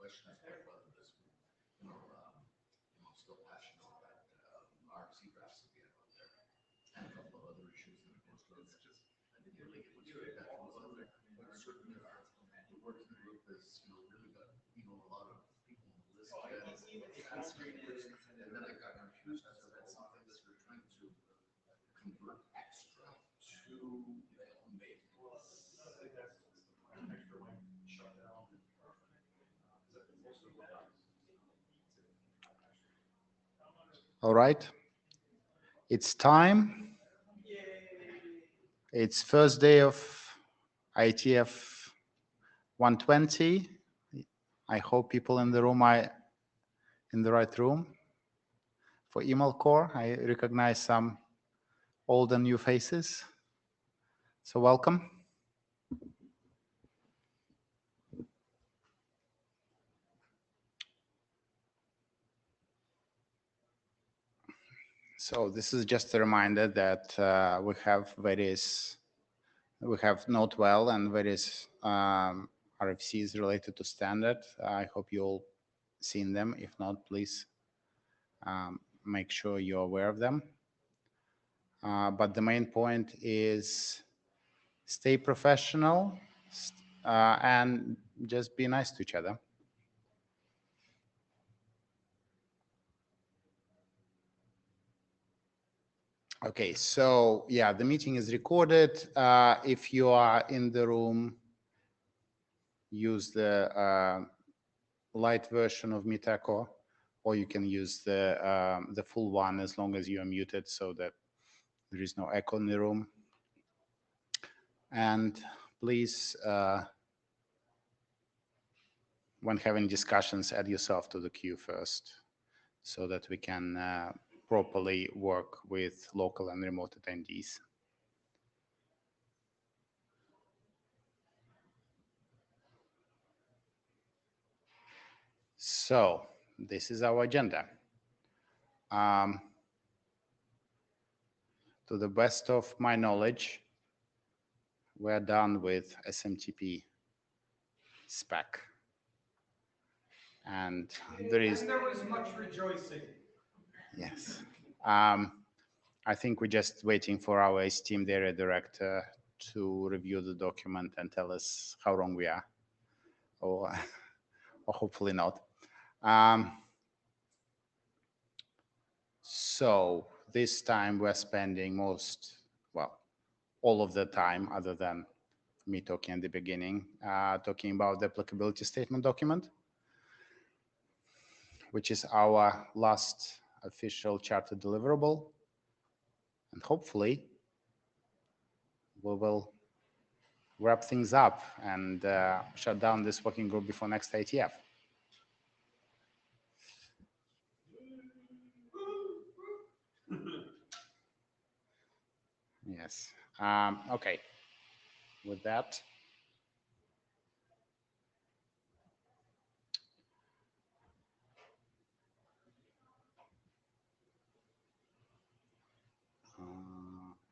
question I have whether this, still passionate about RC graphs that we have out there, and a couple of other issues that are posted. It's just I didn't really get much feedback from those other. But certainly the working group is really got a lot of people on the list. And then I got confused because I read something that we're trying to convert extra to maybe. All right, it's time. It's first day of IETF 120. I hope people in the room are in the right room. For email core, I recognize some old and new faces. So welcome. So this is just a reminder that we have Notewell and various RFCs related to standard. I hope you all seen them. If not, please make sure you're aware of them. But the main point is stay professional and just be nice to each other. Okay, so yeah, the meeting is recorded. If you are in the room, use the light version of Meet Echo, or you can use the full one as long as you are muted so that there is no echo in the room. And please, when having discussions, add yourself to the queue first so that we can properly work with local and remote attendees. So this is our agenda. To the best of my knowledge, we're done with SMTP spec. And there was much rejoicing. Yes. I think we're just waiting for our esteemed area director to review the document and tell us how wrong we are, or hopefully not. So this time we're spending all of the time, other than me talking at the beginning, talking about the applicability statement document, which is our last official charter deliverable. And hopefully we will wrap things up and shut down this working group before next IETF. Yes. Okay. With that,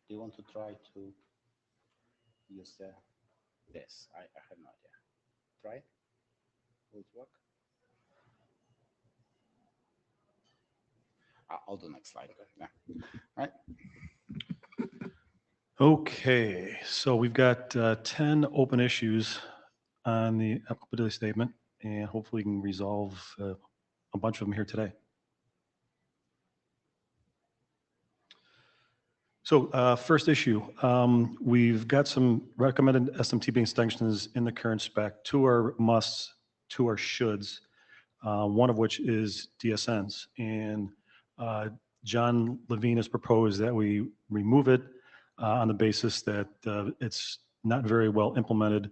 do you want to try to use this? I have no idea. Try it. Will it work? I'll do next slide. Yeah. All right. Okay, so we've got 10 open issues on the applicability statement, and hopefully we can resolve a bunch of them here today. So first issue, we've got some recommended SMTP extensions in the current spec. Two are musts, two are shoulds, one of which is DSNs. And John Levine has proposed that we remove it on the basis that it's not very well implemented.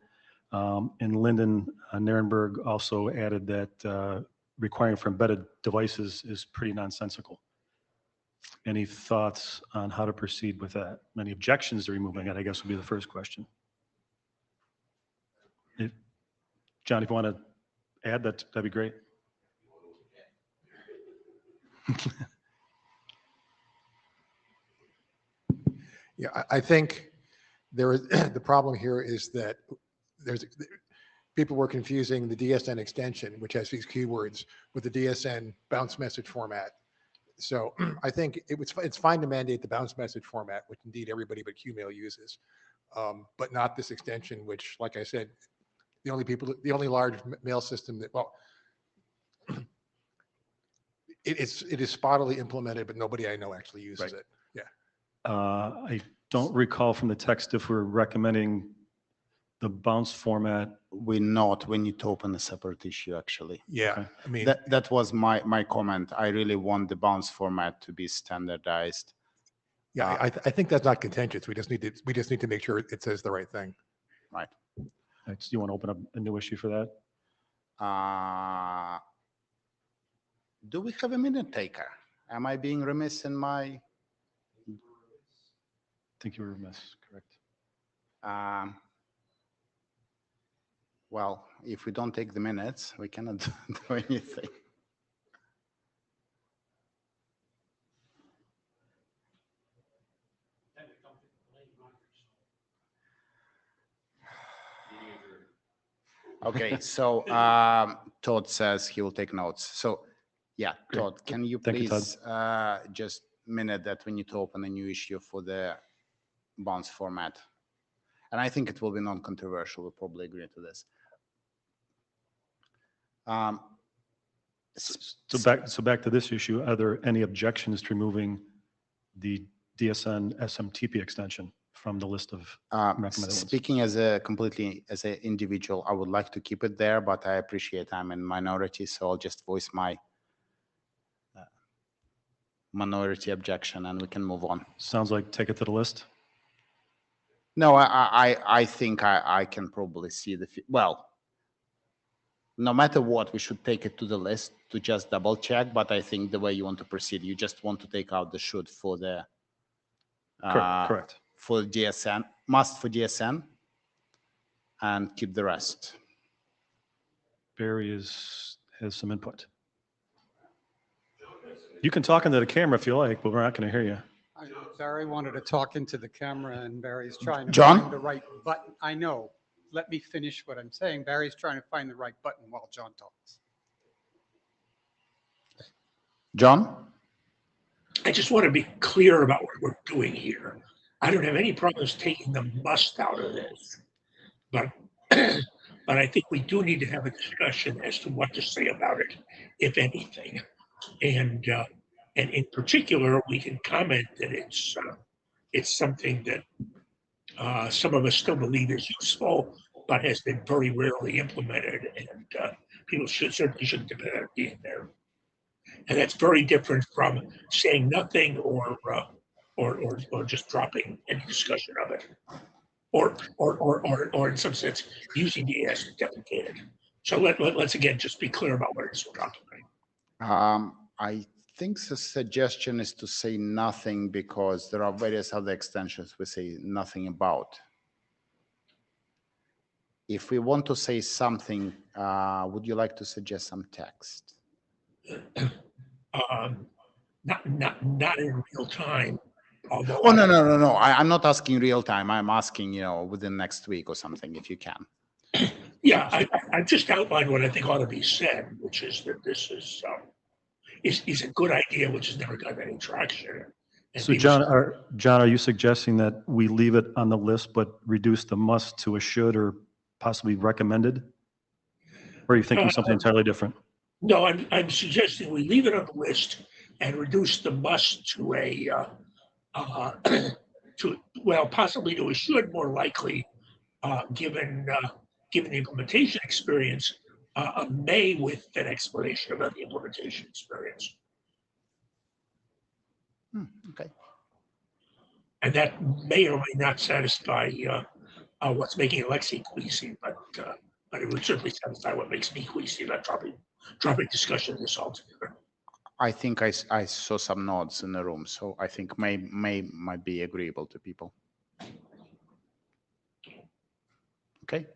And Lyndon Nierenberg also added that requiring for embedded devices is pretty nonsensical. Any thoughts on how to proceed with that? Any objections to removing it, I guess, would be the first question. John, if you want to add that, that'd be great. Yeah, I think there is the problem here is that people were confusing the DSN extension, which has these keywords, with the DSN bounce message format. So I think it's fine to mandate the bounce message format, which indeed everybody but QMail uses, but not this extension, which, like I said, the only large mail system that, well, it is spottily implemented, but nobody I know actually uses Right. it. Yeah. I don't recall from the text if we're recommending the bounce format. We need to open a separate issue, actually. Yeah. Okay. I mean, That was my comment. I really want the bounce format to be standardized. yeah, I think that's not contentious. We just need to make sure it says the right thing. Right. Do you want to open up a new issue for that? Do we have a minute taker? Am I being remiss in my? I think you were remiss, correct? Well, if we don't take the minutes, we cannot do anything. Okay, so Todd says he will take notes. So yeah, Great. Todd, can you Thank you, Todd. please just minute that we need to open a new issue for the bounce format? And I think it will be non-controversial. We'll probably agree to this. So back to this issue, are there any objections to removing the DSN SMTP extension from the list of recommended ones? Speaking as an individual, I would like to keep it there, but I appreciate I'm in minority, so I'll just voice my minority objection and we can move on. Sounds like take it to the list. No, I think I can probably see well, no matter what, we should take it to the list to just double check, but I think the way you want to proceed, you just want to take out the should for the Correct. For DSN, must for DSN, and keep the rest. Barry has some input. You can talk into the camera if you like, but we're not going to hear you. Barry wanted to talk into the camera and Barry's trying to John? find the right button. I know. Let me finish what I'm saying. Barry's trying to find the right button while John talks. John? I just want to be clear about what we're doing here. I don't have any problems taking the must out of this, but but I think we do need to have a discussion as to what to say about it, if anything. And in particular, we can comment that it's something that some of us still believe is useful, but has been very rarely implemented, and people certainly shouldn't have been being there. And that's very different from saying nothing or just dropping any discussion of it, or in some sense using the as deprecated. So let's again just be clear about what it is we're talking about. I think the suggestion is to say nothing because there are various other extensions we say nothing about. If we want to say something, would you like to suggest some text? Not in real time. Although Oh, no. I'm not asking real time. I'm asking, within next week or something, if you can. Yeah, I just outlined what I think ought to be said, which is that this is a good idea, which has never gotten any traction. And So people John, are you suggesting that we leave it on the list, but reduce the must to a should or possibly recommended? Or are you thinking something entirely different? No, I'm suggesting we leave it on the list and reduce the must to possibly to a should, more likely, given the implementation experience, a may with an explanation about the implementation experience. Okay. And that may or may not satisfy what's making Alexi queasy, but it would certainly satisfy what makes me queasy about dropping discussion of this altogether. I think I saw some nods in the room, so I think might be agreeable to people. Okay.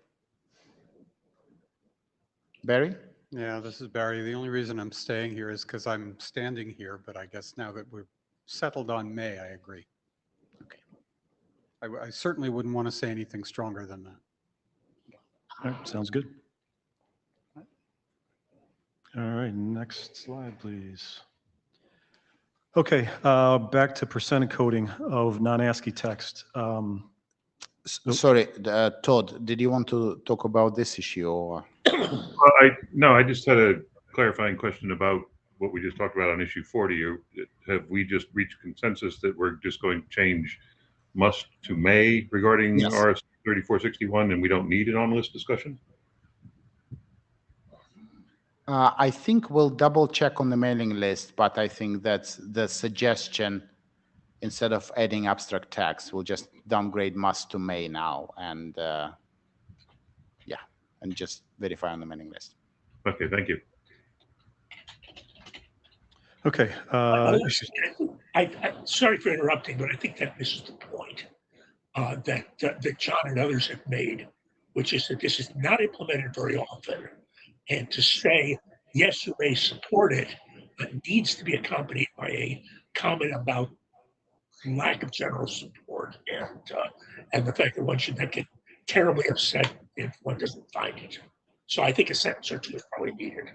Barry? Yeah, this is Barry. The only reason I'm staying here is because I'm standing here, but I guess now that we're settled on May, I agree. Okay. I certainly wouldn't want to say anything stronger than that. All right, sounds good. All right, next slide, please. Okay, back to percent encoding of non-ASCII text. Sorry, Todd, did you want to talk about this issue or? No, I just had a clarifying question about what we just talked about on issue 40. Have we just reached consensus that we're just going to change must to may regarding Yes. RS 3461 and we don't need an on-list discussion? I think we'll double check on the mailing list, but I think that's the suggestion. Instead of adding abstract text, we'll just downgrade must to may now and yeah, and just verify on the mailing list. Okay, thank you. Okay. Sorry for interrupting, but I think that misses the point that John and others have made, which is that this is not implemented very often. And to say, yes, you may support it, but needs to be accompanied by a comment about lack of general support and the fact that one should not get terribly upset if one doesn't find it. So I think a sentence or two is probably needed.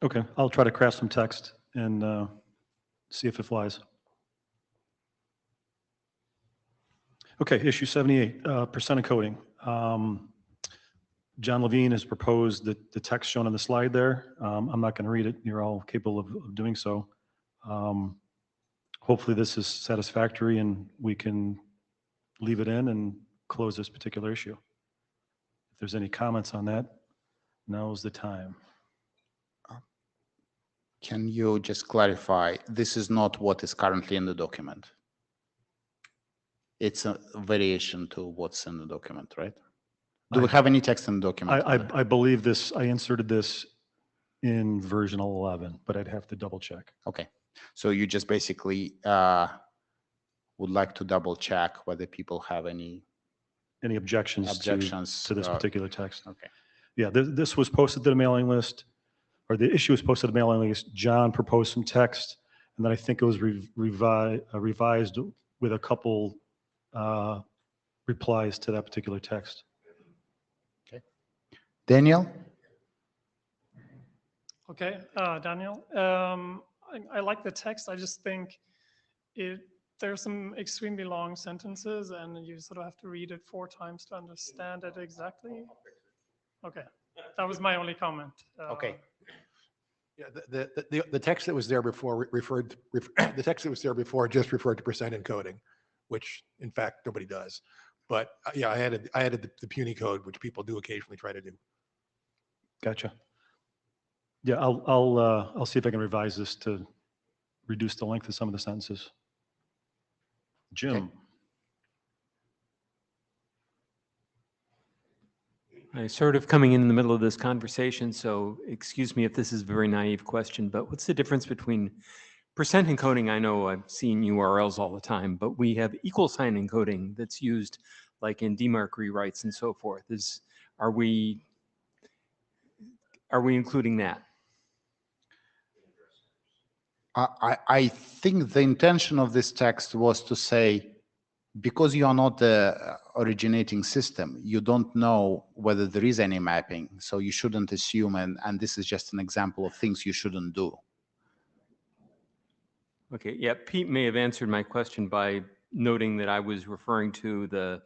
Okay, I'll try to craft some text and see if it flies. Okay, issue 78, percent encoding. John Levine has proposed the text shown on the slide there. I'm not going to read it. You're all capable of doing so. Hopefully this is satisfactory and we can leave it in and close this particular issue. If there's any comments on that, now's the time. Can you just clarify, this is not what is currently in the document? It's a variation to what's in the document, right? Do we have any text in the document? I believe this, I inserted this in version 11, but I'd have to double check. Okay, so you just basically would like to double check whether people have any Objections to this uh, particular text? Okay. Yeah, this was posted to the mailing list, or the issue was posted to the mailing list. John proposed some text, and then I think it was revised with a couple replies to that particular text. Daniel? Okay, Daniel. I like the text. I just think there's some extremely long sentences and you sort of have to read it 4 times to understand it exactly. Okay, that was my only comment. Okay. Yeah, the text that was there before the text that was there before just referred to percent encoding, which in fact nobody does. But yeah, I added the puny code, which people do occasionally try to do. Gotcha. Yeah, I'll see if I can revise this to reduce the length of some of the sentences. Jim. Okay. I'm sort of coming in the middle of this conversation, so excuse me if this is a very naive question, but what's the difference between percent encoding? I know I've seen URLs all the time, but we have equal sign encoding that's used like in DMARC rewrites and so forth. Are we including that? I think the intention of this text was to say, because you are not the originating system, you don't know whether there is any mapping, so you shouldn't assume, and this is just an example of things you shouldn't do. Okay, yeah, Pete may have answered my question by noting that I was referring to the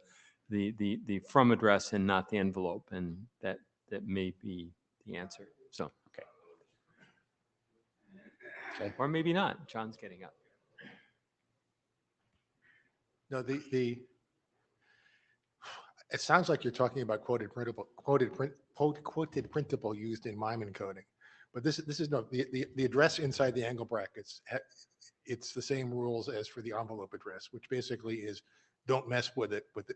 from address and not the envelope, and that may be the answer. So, okay. Or maybe not. John's getting up. No, it sounds like you're talking about quoted printable used in MIME encoding, but this is no, the address inside the angle brackets. It's the same rules as for the envelope address, which basically is don't mess with it. With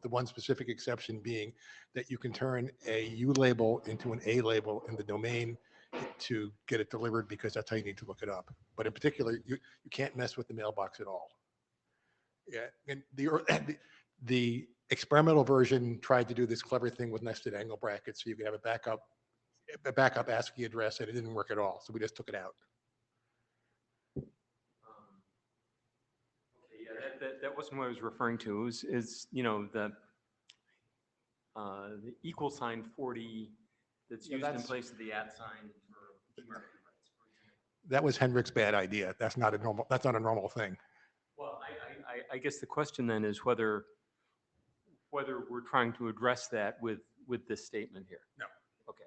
the one specific exception being that you can turn a U label into an A label in the domain to get it delivered, because that's how you need to look it up. But in particular, you can't mess with the mailbox at all. Yeah, and the experimental version tried to do this clever thing with nested angle brackets, so you could have a backup ASCII address, and it didn't work at all. So we just took it out. Yeah, that wasn't what I was referring to. Is you know, the equal sign 40 that's Yeah, used in that's- place of the @ sign for American rights. That was Hendrick's bad idea. That's not a normal thing. Well, I guess the question then is whether we're trying to address that with this statement here. No. Okay.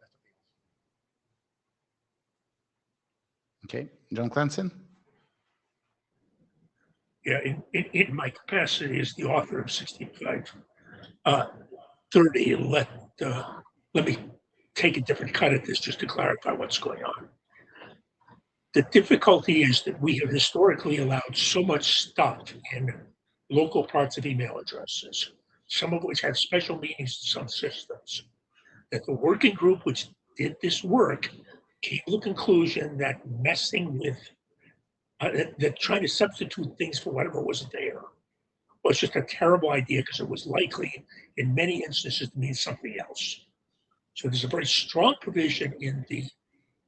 Okay, John Clancy? Yeah, in my capacity as the author of 6530, let me take a different cut at this just to clarify what's going on. The difficulty is that we have historically allowed so much stuff in local parts of email addresses, some of which have special meanings in some systems, that the working group which did this work came to the conclusion that messing with that trying to substitute things for whatever wasn't there was just a terrible idea because it was likely in many instances to mean something else. So there's a very strong provision in the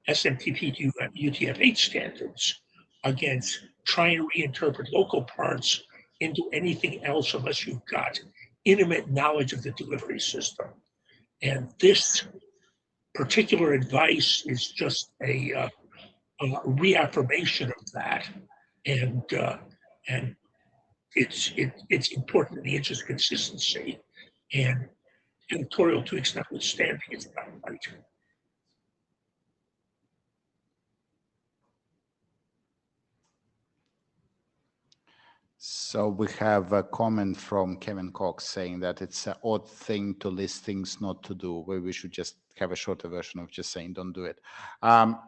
SMTP UTF-8 standards against trying to reinterpret local parts into anything else unless you've got intimate knowledge of the delivery system. And this particular advice is just a reaffirmation of that. And it's important in the interest of consistency and editorial tweaks notwithstanding, it's not right. So we have a comment from Kevin Cox saying that it's an odd thing to list things not to do, where we should just have a shorter version of just saying don't do it. I'm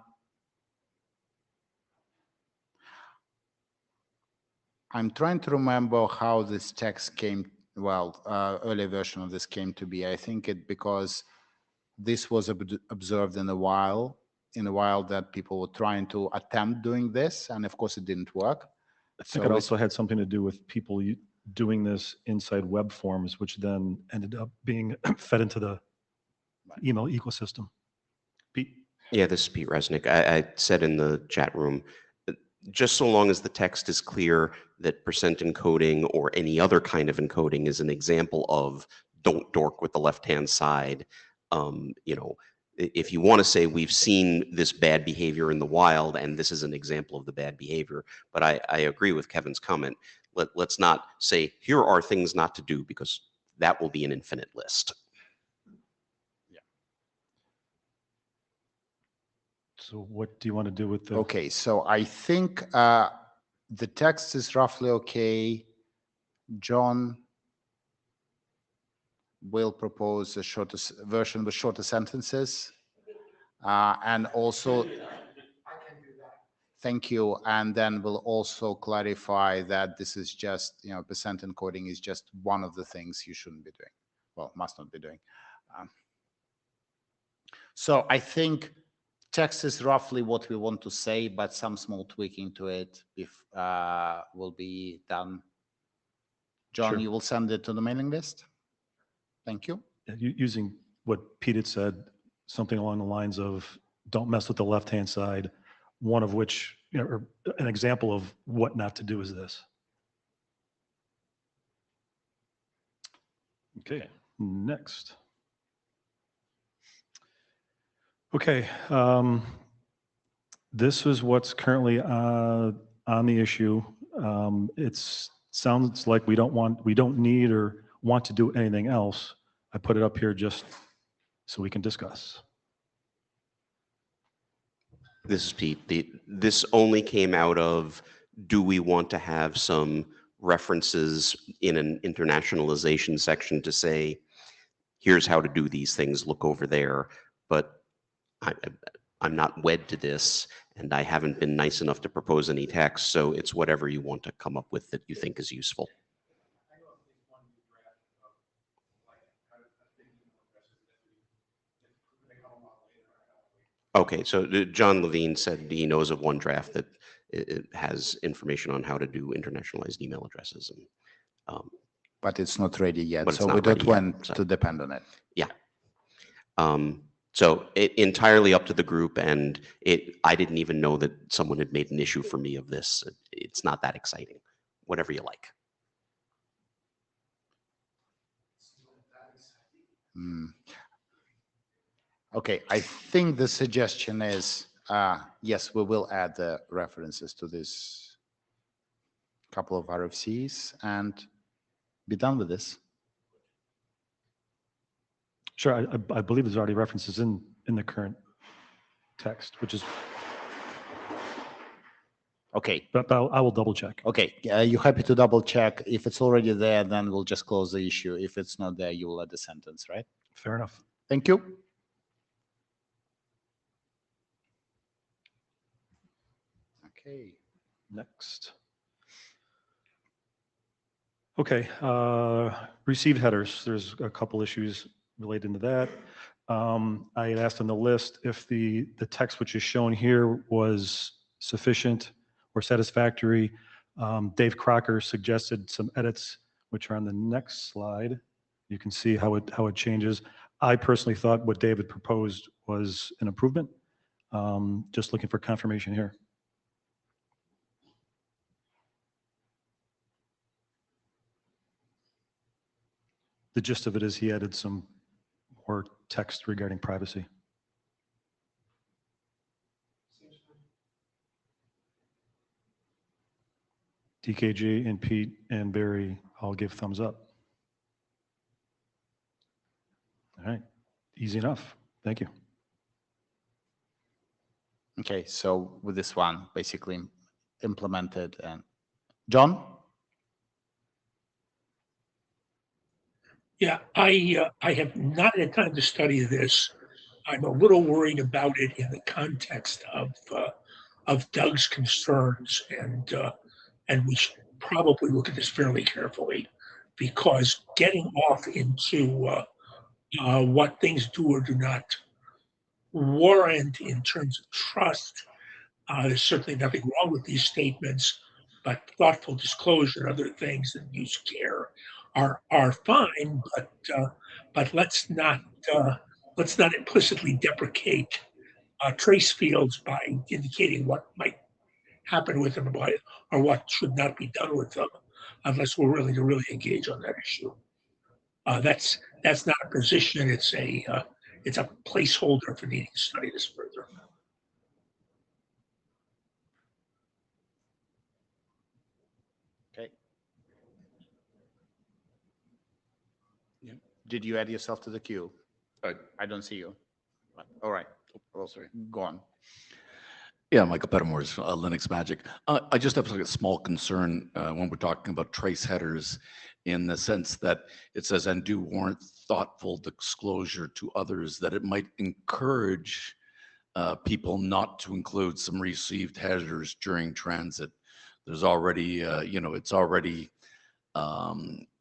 trying to remember how this text came, well, early version of this came to be. I think it because this was observed in a while that people were trying to attempt doing this, and of course it didn't work. I think it also had something to do with people doing this inside web forms, which then ended up being fed into the email ecosystem. Pete? Yeah, this is Pete Resnick. I said in the chat room, just so long as the text is clear that percent encoding or any other kind of encoding is an example of don't dork with the left-hand side. You know, if you want to say we've seen this bad behavior in the wild and this is an example of the bad behavior, but I agree with Kevin's comment. Let's not say here are things not to do because that will be an infinite list. So what do you want to do with the? Okay, so I think the text is roughly okay. John will propose a shorter version with shorter sentences. And also, thank you. And then we'll also clarify that this is just, you know, percent encoding is just one of the things you shouldn't be doing. Well, must not be doing. So I think text is roughly what we want to say, but some small tweaking to it will be done. John, Sure. you will send it to the mailing list? Thank you. Using what Pete had said, something along the lines of don't mess with the left-hand side, one of which, you know, or an example of what not to do is this. Okay, next. Okay, this is what's currently on the issue. It sounds like we don't need or want to do anything else. I put it up here just so we can discuss. This is Pete. This only came out of, do we want to have some references in an internationalization section to say, here's how to do these things, look over there. But I'm not wed to this, and I haven't been nice enough to propose any text, so it's whatever you want to come up with that you think is useful. Okay, so John Levine said he knows of one draft that it has information on how to do internationalized email addresses. And, But it's not ready yet, But it's so not we don't ready yet, want so. to depend on it. Yeah. So entirely up to the group, and I didn't even know that someone had made an issue for me of this. It's not that exciting. Whatever you like. Okay, I think the suggestion is, yes, we will add the references to this couple of RFCs and be done with this. Sure, I believe there's already references in the current text, which is, Okay, but I will double check. okay, you happy to double check? If it's already there, then we'll just close the issue. If it's not there, you will add the sentence, right? Fair enough. Thank you. Okay. Next. Okay, received headers. There's a couple issues related to that. I had asked on the list if the text which is shown here was sufficient or satisfactory. Dave Crocker suggested some edits, which are on the next slide. You can see how it changes. I personally thought what David proposed was an improvement. Just looking for confirmation here. The gist of it is he added some more text regarding privacy. DKG and Pete and Barry all give thumbs up. All right, easy enough. Thank you. Okay, so with this one, basically implemented. And John? Yeah, I have not had time to study this. I'm a little worried about it in the context of Doug's concerns, and we should probably look at this fairly carefully, because getting off into what things do or do not warrant in terms of trust, there's certainly nothing wrong with these statements, but thoughtful disclosure and other things and use care are fine, but let's not implicitly deprecate trace fields by indicating what might happen with them or what should not be done with them, unless we're willing to really engage on that issue. That's not a position. It's a placeholder for needing to study this further. Okay. Did you add yourself to the queue? I don't see you. All right. Oh, sorry. Go on. Yeah, Michael Pettimore's Linux Magic. I just have like a small concern when we're talking about trace headers, in the sense that it says, and do warrant thoughtful disclosure to others, that it might encourage people not to include some received headers during transit. There's already, it's already,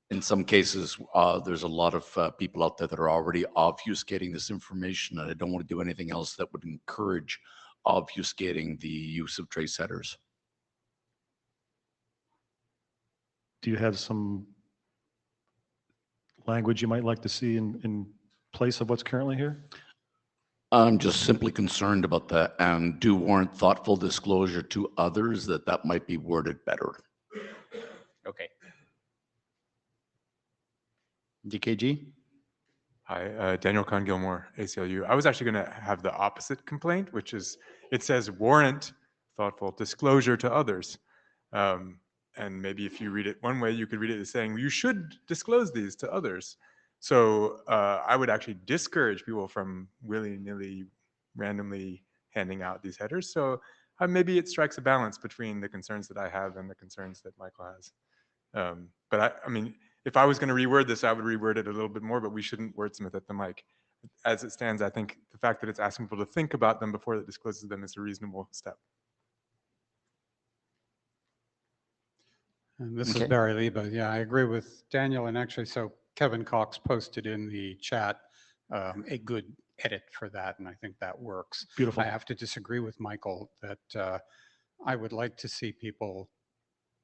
in some cases, there's a lot of people out there that are already obfuscating this information, and I don't want to do anything else that would encourage obfuscating the use of trace headers. Do you have some language you might like to see in place of what's currently here? I'm just simply concerned about that, and do warrant thoughtful disclosure to others, that might be worded better. Okay. DKG? Hi, Daniel Kahn Gilmore, ACLU. I was actually going to have the opposite complaint, which is it says warrant thoughtful disclosure to others. And maybe if you read it one way, you could read it as saying you should disclose these to others. So I would actually discourage people from willy-nilly, randomly handing out these headers. So maybe it strikes a balance between the concerns that I have and the concerns that Michael has. But I mean, if I was going to reword this, I would reword it a little bit more, but we shouldn't wordsmith at the mic. As it stands, I think the fact that it's asking people to think about them before it discloses them is a reasonable step. And this Okay. is Barry Leba. Yeah, I agree with Daniel. And actually, so Kevin Cox posted in the chat a good edit for that, and I think that works. Beautiful. I have to disagree with Michael that I would like to see people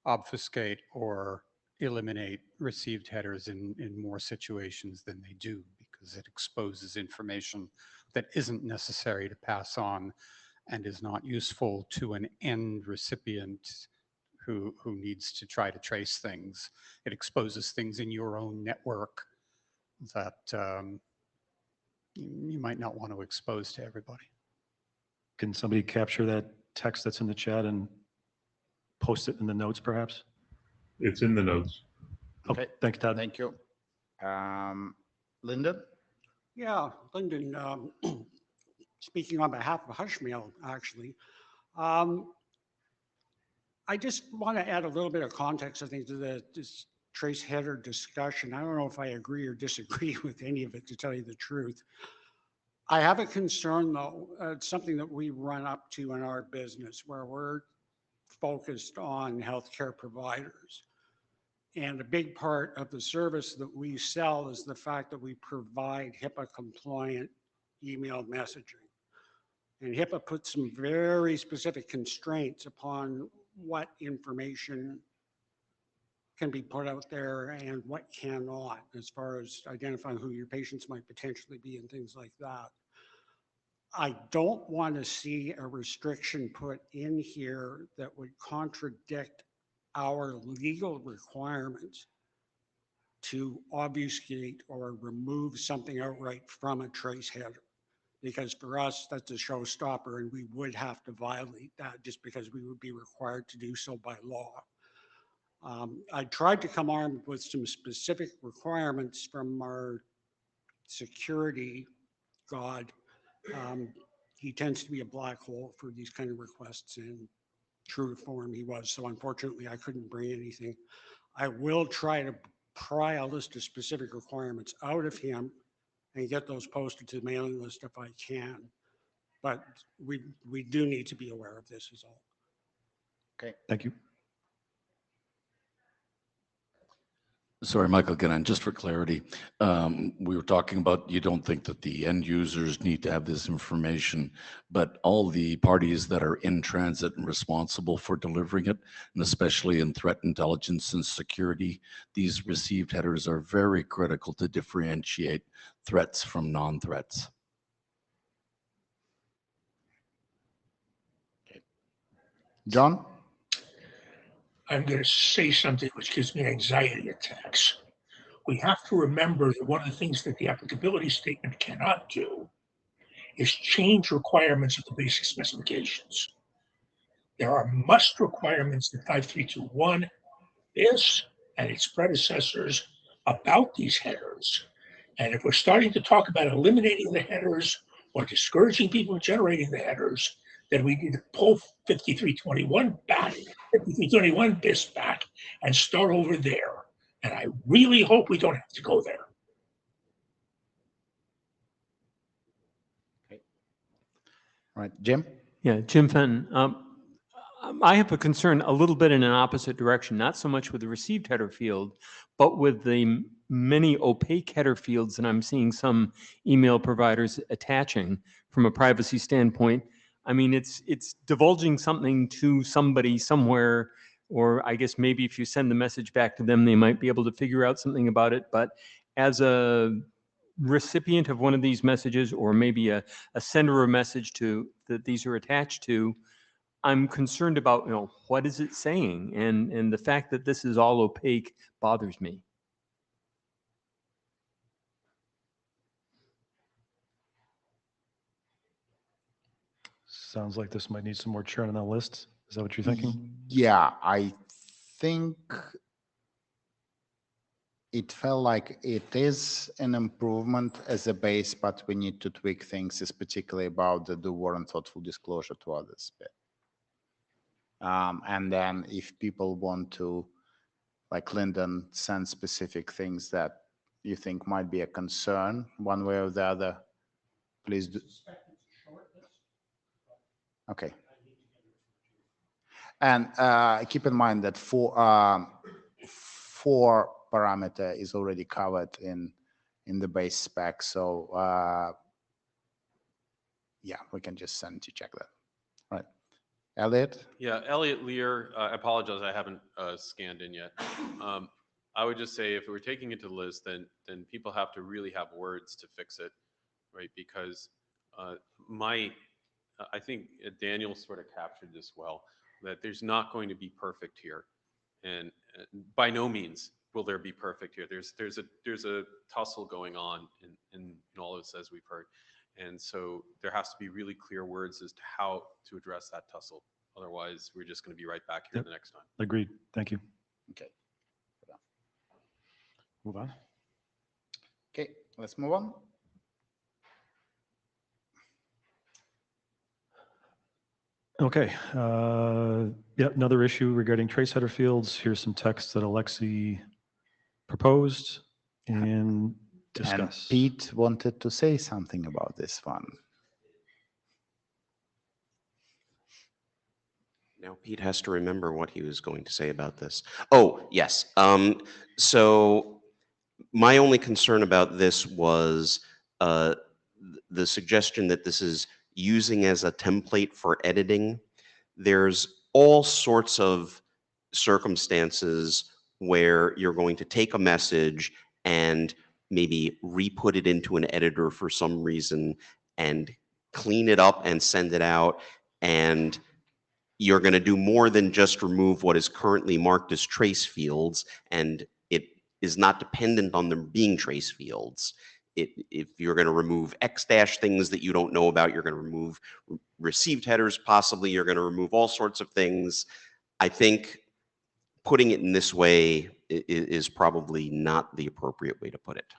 obfuscate or eliminate received headers in more situations than they do, because it exposes information that isn't necessary to pass on and is not useful to an end recipient who needs to try to trace things. It exposes things in your own network that you might not want to expose to everybody. Can somebody capture that text that's in the chat and post it in the notes perhaps? It's in the notes. Oh, Okay. thank you, Todd. Thank you. Lyndon? Yeah, Lyndon, speaking on behalf of Hushmail, actually. I just want to add a little bit of context, I think, to this trace header discussion. I don't know if I agree or disagree with any of it, to tell you the truth. I have a concern, though. It's something that we run up to in our business, where we're focused on healthcare providers. And a big part of the service that we sell is the fact that we provide HIPAA compliant email messaging. And HIPAA puts some very specific constraints upon what information can be put out there and what cannot, as far as identifying who your patients might potentially be and things like that. I don't want to see a restriction put in here that would contradict our legal requirements to obfuscate or remove something outright from a trace header. Because for us, that's a showstopper, and we would have to violate that just because we would be required to do so by law. I tried to come armed with some specific requirements from our security god. He tends to be a black hole for these kind of requests, and true to form he was. So unfortunately, I couldn't bring anything. I will try to pry a list of specific requirements out of him and get those posted to the mailing list if I can. But we do need to be aware of this is all. Okay. Thank you. Sorry, Michael, again, and just for clarity, we were talking about you don't think that the end users need to have this information, but all the parties that are in transit and responsible for delivering it, and especially in threat intelligence and security, these received headers are very critical to differentiate threats from non-threats. John? I'm going to say something which gives me anxiety attacks. We have to remember that one of the things that the applicability statement cannot do is change requirements of the basic specifications. There are must requirements in 5321, this and its predecessors about these headers. And if we're starting to talk about eliminating the headers or discouraging people from generating the headers, then we need to pull 5321 back, 5321 BIS back, and start over there. And I really hope we don't have to go there. All right, Jim? Yeah, Jim Fenton. I have a concern a little bit in an opposite direction, not so much with the received header field, but with the many opaque header fields that I'm seeing some email providers attaching from a privacy standpoint. I mean, it's divulging something to somebody somewhere, or I guess maybe if you send the message back to them, they might be able to figure out something about it. But as a recipient of one of these messages, or maybe a sender of a message to that these are attached to, I'm concerned about, what is it saying? And the fact that this is all opaque bothers me. Sounds like this might need some more churn on the list. Is that what you're thinking? Yeah, I think it felt like it is an improvement as a base, but we need to tweak things, particularly about the do warrant thoughtful disclosure to others bit. And then if people want to, like Lyndon, send specific things that you think might be a concern one way or the other, please do. Okay. And keep in mind that four parameter is already covered in the base spec. So yeah, we can just send to check that. All right. Elliot? Yeah, Elliot Lear, I apologize, I haven't scanned in yet. I would just say if we're taking it to the list, then people have to really have words to fix it, right? Because I think Daniel sort of captured this well, that there's not going to be perfect here. And by no means will there be perfect here? There's a tussle going on in all of this, as we've heard. And so there has to be really clear words as to how to address that tussle. Otherwise, we're just going to be right back here Yep. the next time. Agreed. Thank you. Okay. Move on. Okay, let's move on. Okay. Yeah, another issue regarding trace header fields. Here's some text that Alexi proposed and And discuss. Pete wanted to say something about this one. Now Pete has to remember what he was going to say about this. Oh, yes. So my only concern about this was the suggestion that this is using as a template for editing. There's all sorts of circumstances where you're going to take a message and maybe re-put it into an editor for some reason and clean it up and send it out. And you're going to do more than just remove what is currently marked as trace fields, and it is not dependent on them being trace fields. If you're going to remove X dash things that you don't know about, you're going to remove received headers, possibly you're going to remove all sorts of things. I think putting it in this way is probably not the appropriate way to put it.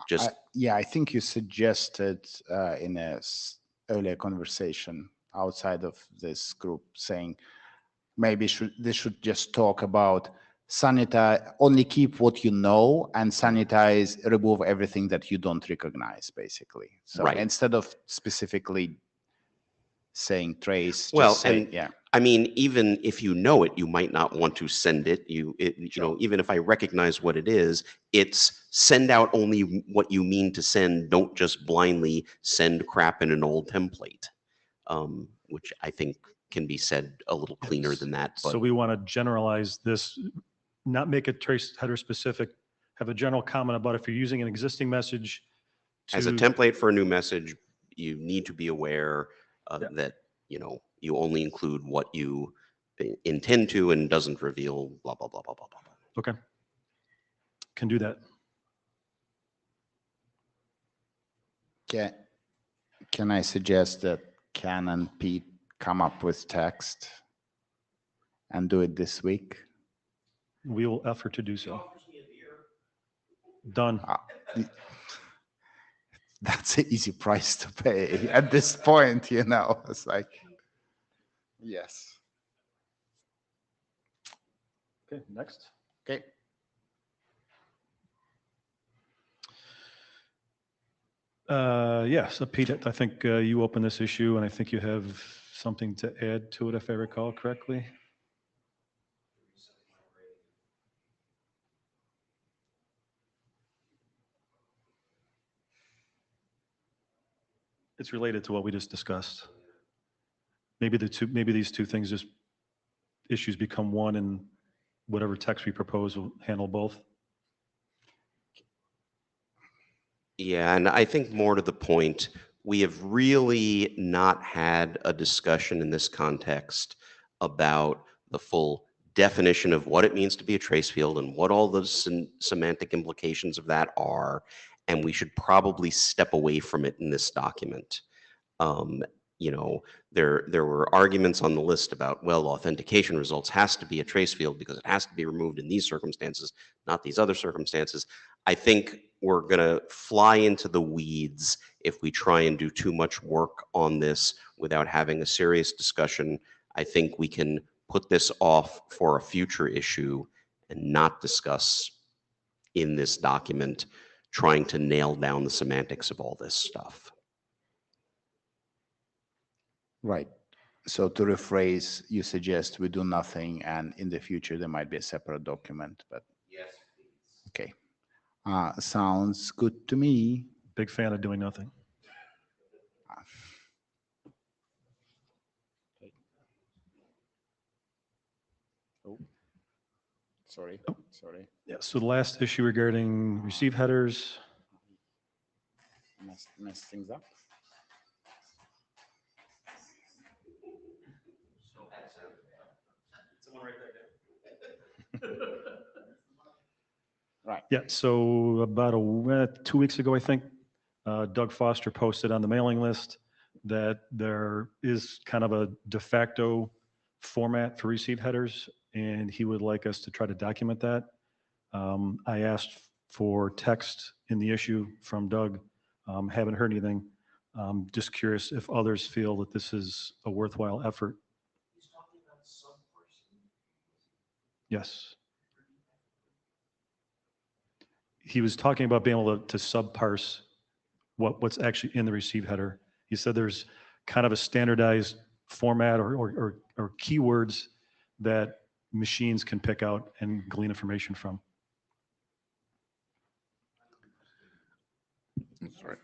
Just Yeah, I think you suggested in a earlier conversation outside of this group saying maybe they should just talk about sanitize, only keep what you know, and sanitize, remove everything that you don't recognize, basically. So Right. instead of specifically saying trace, well, just say, and yeah. I mean, even if you know it, you might not want to send it. You know, even if I recognize what it is, it's send out only what you mean to send. Don't just blindly send crap in an old template, which I think can be said a little cleaner than that. But So we want to generalize this, not make it trace header specific, have a general comment about if you're using an existing message as a to- template for a new message, you need to be aware Yeah. that, you know, you only include what you intend to and doesn't reveal blah, blah, blah, blah, blah, blah. Okay. Can do that. Can I suggest that Ken and Pete come up with text and do it this week? We will effort to do so. Done. That's an easy price to pay at this point, you know. It's like, yes. Okay, next. Okay. Yeah, so Pete, I think you opened this issue and I think you have something to add to it, if I recall correctly. It's related to what we just discussed. Maybe these two things, just issues become one, and whatever text we propose will handle both. Yeah, and I think more to the point, we have really not had a discussion in this context about the full definition of what it means to be a trace field and what all the semantic implications of that are, and we should probably step away from it in this document. You know, there were arguments on the list about, well, authentication results has to be a trace field because it has to be removed in these circumstances, not these other circumstances. I think we're going to fly into the weeds if we try and do too much work on this without having a serious discussion. I think we can put this off for a future issue and not discuss in this document trying to nail down the semantics of all this stuff. Right. So to rephrase, you suggest we do nothing, and in the future there might be a separate document, but. Yes, please. Okay. Sounds good to me. Big fan of doing nothing. Oh, sorry. Sorry. Yeah, so the last issue regarding receive headers. Mess things up. Someone right there. Right. Yeah, so about 2 weeks ago, I think, Doug Foster posted on the mailing list that there is kind of a de facto format for received headers, and he would like us to try to document that. I asked for text in the issue from Doug, haven't heard anything. Just curious if others feel that this is a worthwhile effort. Yes. He was talking about being able to subparse what's actually in the receive header. He said there's kind of a standardized format or keywords that machines can pick out and glean information from. Sorry.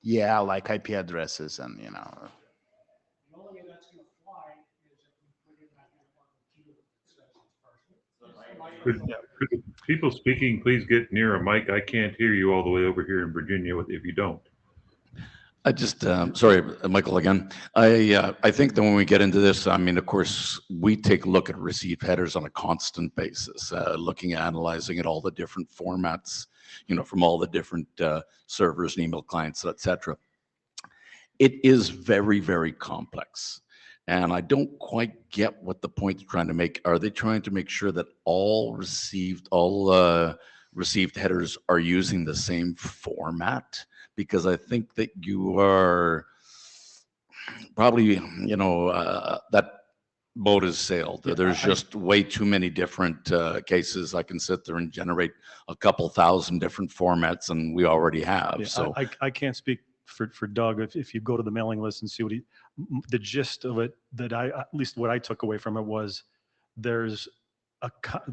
Yeah, like IP addresses and, you know. The only way that's going to fly is if we put in that network queue that says it's Could people speaking please get near a mic? I can't hear you all the way over here in Virginia if you don't. I just, sorry, Michael again. I think that when we get into this, I mean, of course, we take a look at received headers on a constant basis, looking, analyzing at all the different formats, you know, from all the different servers and email clients, et cetera. It is very, very complex. And I don't quite get what the point they're trying to make. Are they trying to make sure that all received headers are using the same format? Because I think that you are probably, you know, that boat has sailed. Yeah, There's just way too many different cases. I can sit there and generate a couple thousand different formats, and we already have. Yeah, So I can't speak for Doug. If you go to the mailing list and see what the gist of it, that at least what I took away from it was there's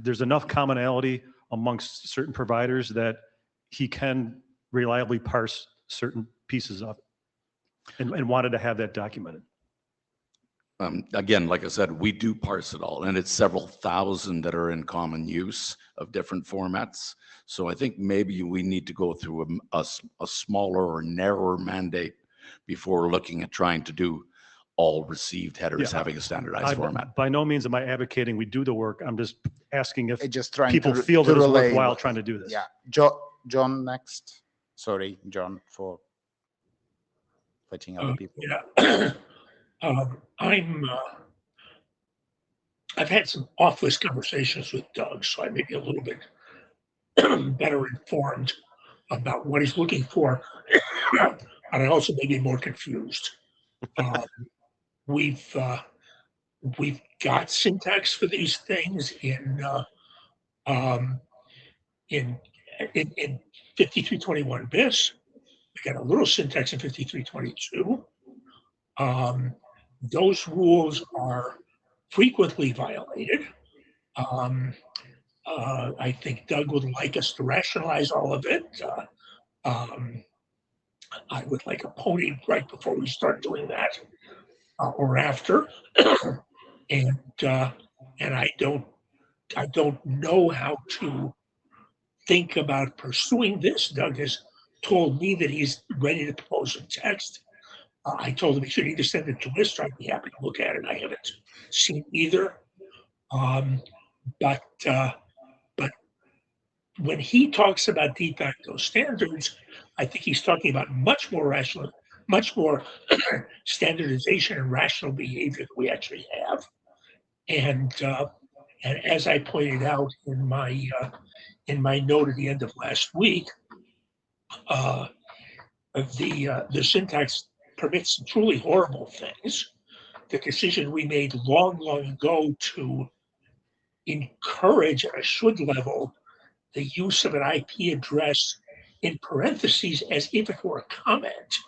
enough commonality amongst certain providers that he can reliably parse certain pieces of it and wanted to have that documented. Again, like I said, we do parse it all, and it's several thousand that are in common use of different formats. So I think maybe we need to go through a smaller or narrower mandate before looking at trying to do all received headers Yeah, having a standardized format. By no means am I advocating we do the work. I'm just asking if Just trying people to, feel to that it's relay worthwhile what- trying to do this. Yeah, John next. Sorry, John, for letting other people. Yeah. I've had some off-list conversations with Doug, so I may be a little bit better informed about what he's looking for, but I also may be more confused. We've got syntax for these things in 5321 bis. We got a little syntax in 5322. Those rules are frequently violated. I think Doug would like us to rationalize all of it. I would like a pony right before we start doing that, or after. and I don't know how to think about pursuing this. Doug has told me that he's ready to propose a text. I told him he should either send it to us, or I'd be happy to look at it. I haven't seen either. But when he talks about de facto standards, I think he's talking about much more rational, much more standardization and rational behavior that we actually have. And as I pointed out in my note at the end of last week, the syntax permits some truly horrible things. The decision we made long ago to encourage at a should level the use of an IP address in parentheses as if it were a comment,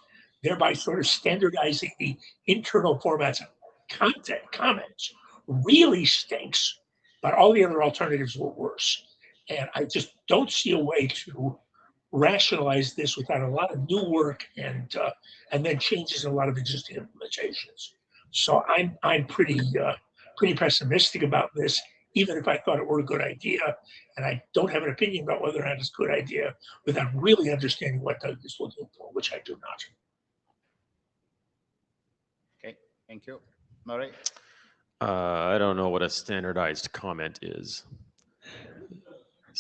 thereby sort of standardizing the internal formats of content comments, really stinks, but all the other alternatives were worse. And I just don't see a way to rationalize this without a lot of new work and then changes in a lot of existing implementations. So I'm pretty pessimistic about this, even if I thought it were a good idea. And I don't have an opinion about whether or not it's a good idea without really understanding what Doug is looking for, which I do not. Okay, thank you. Murray? I don't know what a standardized comment is.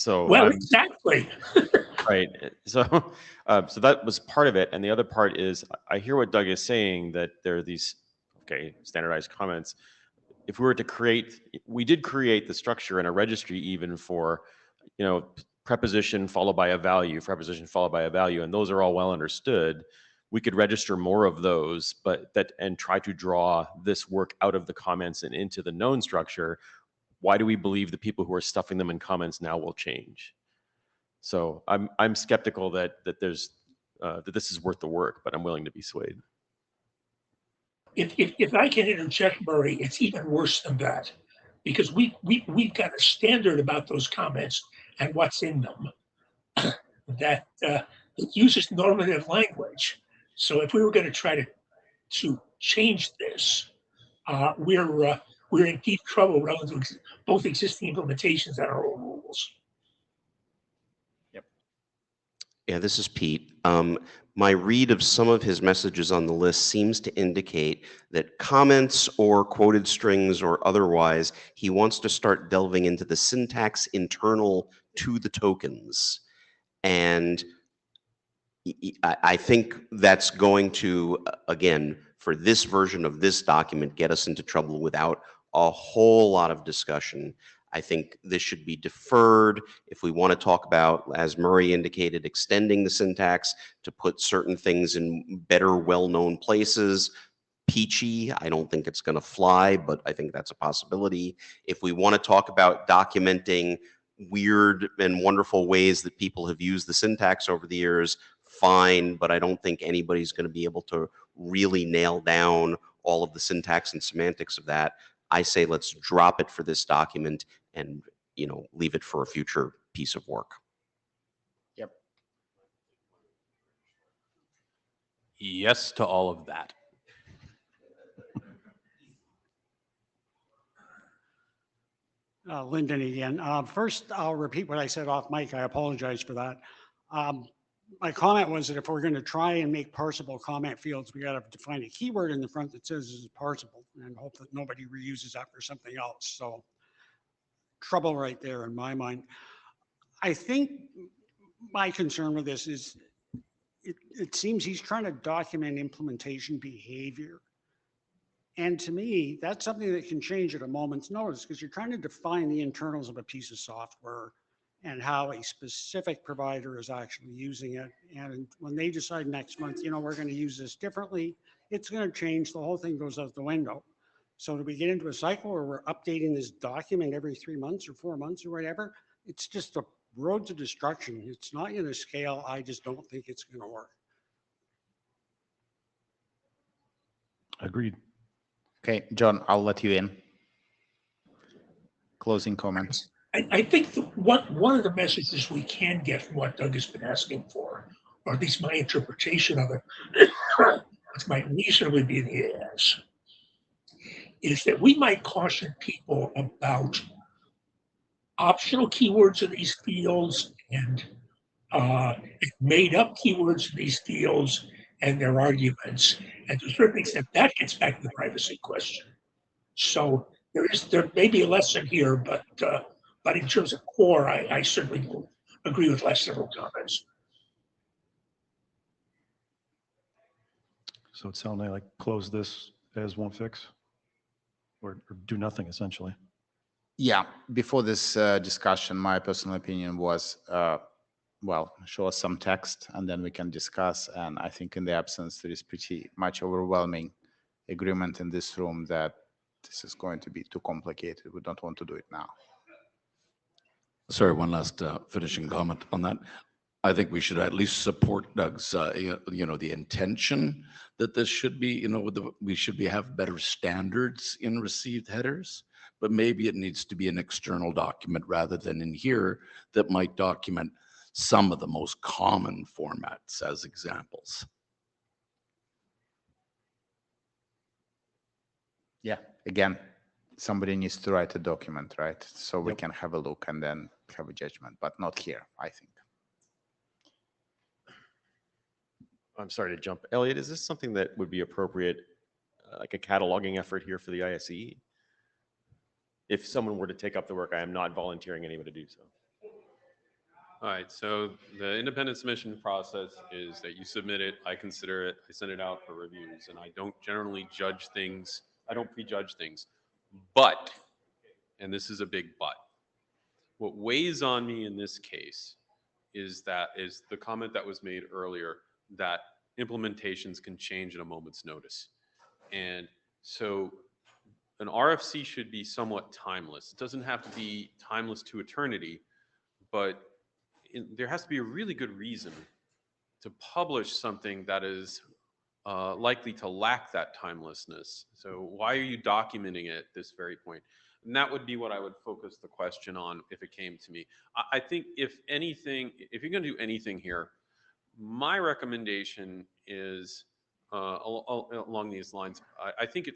So Well, exactly. right. So, so that was part of it. And the other part is I hear what Doug is saying, that there are these, okay, standardized comments. If we were to create, we did create the structure in a registry even for, you know, preposition followed by a value, preposition followed by a value, and those are all well understood. We could register more of those, but that, and try to draw this work out of the comments and into the known structure. Why do we believe the people who are stuffing them in comments now will change? So I'm skeptical that there's that this is worth the work, but I'm willing to be swayed. If I can interject, Murray, it's even worse than that, because we've got a standard about those comments and what's in them that it uses normative language. So if we were going to try to change this, we're in deep trouble relative to both existing implementations and our own rules. Yeah, this is Pete. My read of some of his messages on the list seems to indicate that comments or quoted strings or otherwise, he wants to start delving into the syntax internal to the tokens. And I think that's going to, again, for this version of this document, get us into trouble without a whole lot of discussion. I think this should be deferred. If we want to talk about, as Murray indicated, extending the syntax to put certain things in better, well-known places, peachy, I don't think it's going to fly, but I think that's a possibility. If we want to talk about documenting weird and wonderful ways that people have used the syntax over the years, fine, but I don't think anybody's going to be able to really nail down all of the syntax and semantics of that. I say let's drop it for this document and, you know, leave it for a future piece of work. Yep. Yes to all of that. Lyndon again. First, I'll repeat what I said off mic. I apologize for that. My comment was that if we're going to try and make parsable comment fields, we got to define a keyword in the front that says this is parsable and hope that nobody reuses that for something else. So trouble right there in my mind. I think my concern with this is it seems he's trying to document implementation behavior. And to me, that's something that can change at a moment's notice, because you're trying to define the internals of a piece of software and how a specific provider is actually using it. And when they decide next month, you know, we're going to use this differently, it's going to change. The whole thing goes out the window. So do we get into a cycle where we're updating this document every 3 months or 4 months or whatever? It's just a road to destruction. It's not going to scale. I just don't think it's going to work. Agreed. Okay, John, I'll let you in. Closing comments. I think one of the messages we can get from what Doug has been asking for, or at least my interpretation of it, which might reasonably be the AS, is that we might caution people about optional keywords in these fields and made up keywords in these fields and their arguments. And to a certain extent, that gets back to the privacy question. So there may be a lesson here, but in terms of core, I certainly agree with last several comments. So it sounded like close this as one fix or do nothing essentially. Yeah, before this discussion, my personal opinion was, well, show us some text and then we can discuss. And I think in the absence, there is pretty much overwhelming agreement in this room that this is going to be too complicated. We don't want to do it now. Sorry, one last finishing comment on that. I think we should at least support Doug's, you know, the intention that this should be, you know, we should have better standards in received headers, but maybe it needs to be an external document rather than in here that might document some of the most common formats as examples. Yeah, again, somebody needs to write a document, right? So we can have a look and then have a judgment, but not here, I think. I'm sorry to jump. Elliot, is this something that would be appropriate, like a cataloging effort here for the ISE? If someone were to take up the work, I am not volunteering anyone to do so. All right, so the independent submission process is that you submit it, I consider it, I send it out for reviews, and I don't generally judge things, I don't prejudge things. But, and this is a big but, what weighs on me in this case is the comment that was made earlier that implementations can change at a moment's notice. And so an RFC should be somewhat timeless. It doesn't have to be timeless to eternity, but there has to be a really good reason to publish something that is likely to lack that timelessness. So why are you documenting it at this very point? And that would be what I would focus the question on if it came to me. I think if anything, if you're going to do anything here, my recommendation is along these lines. I think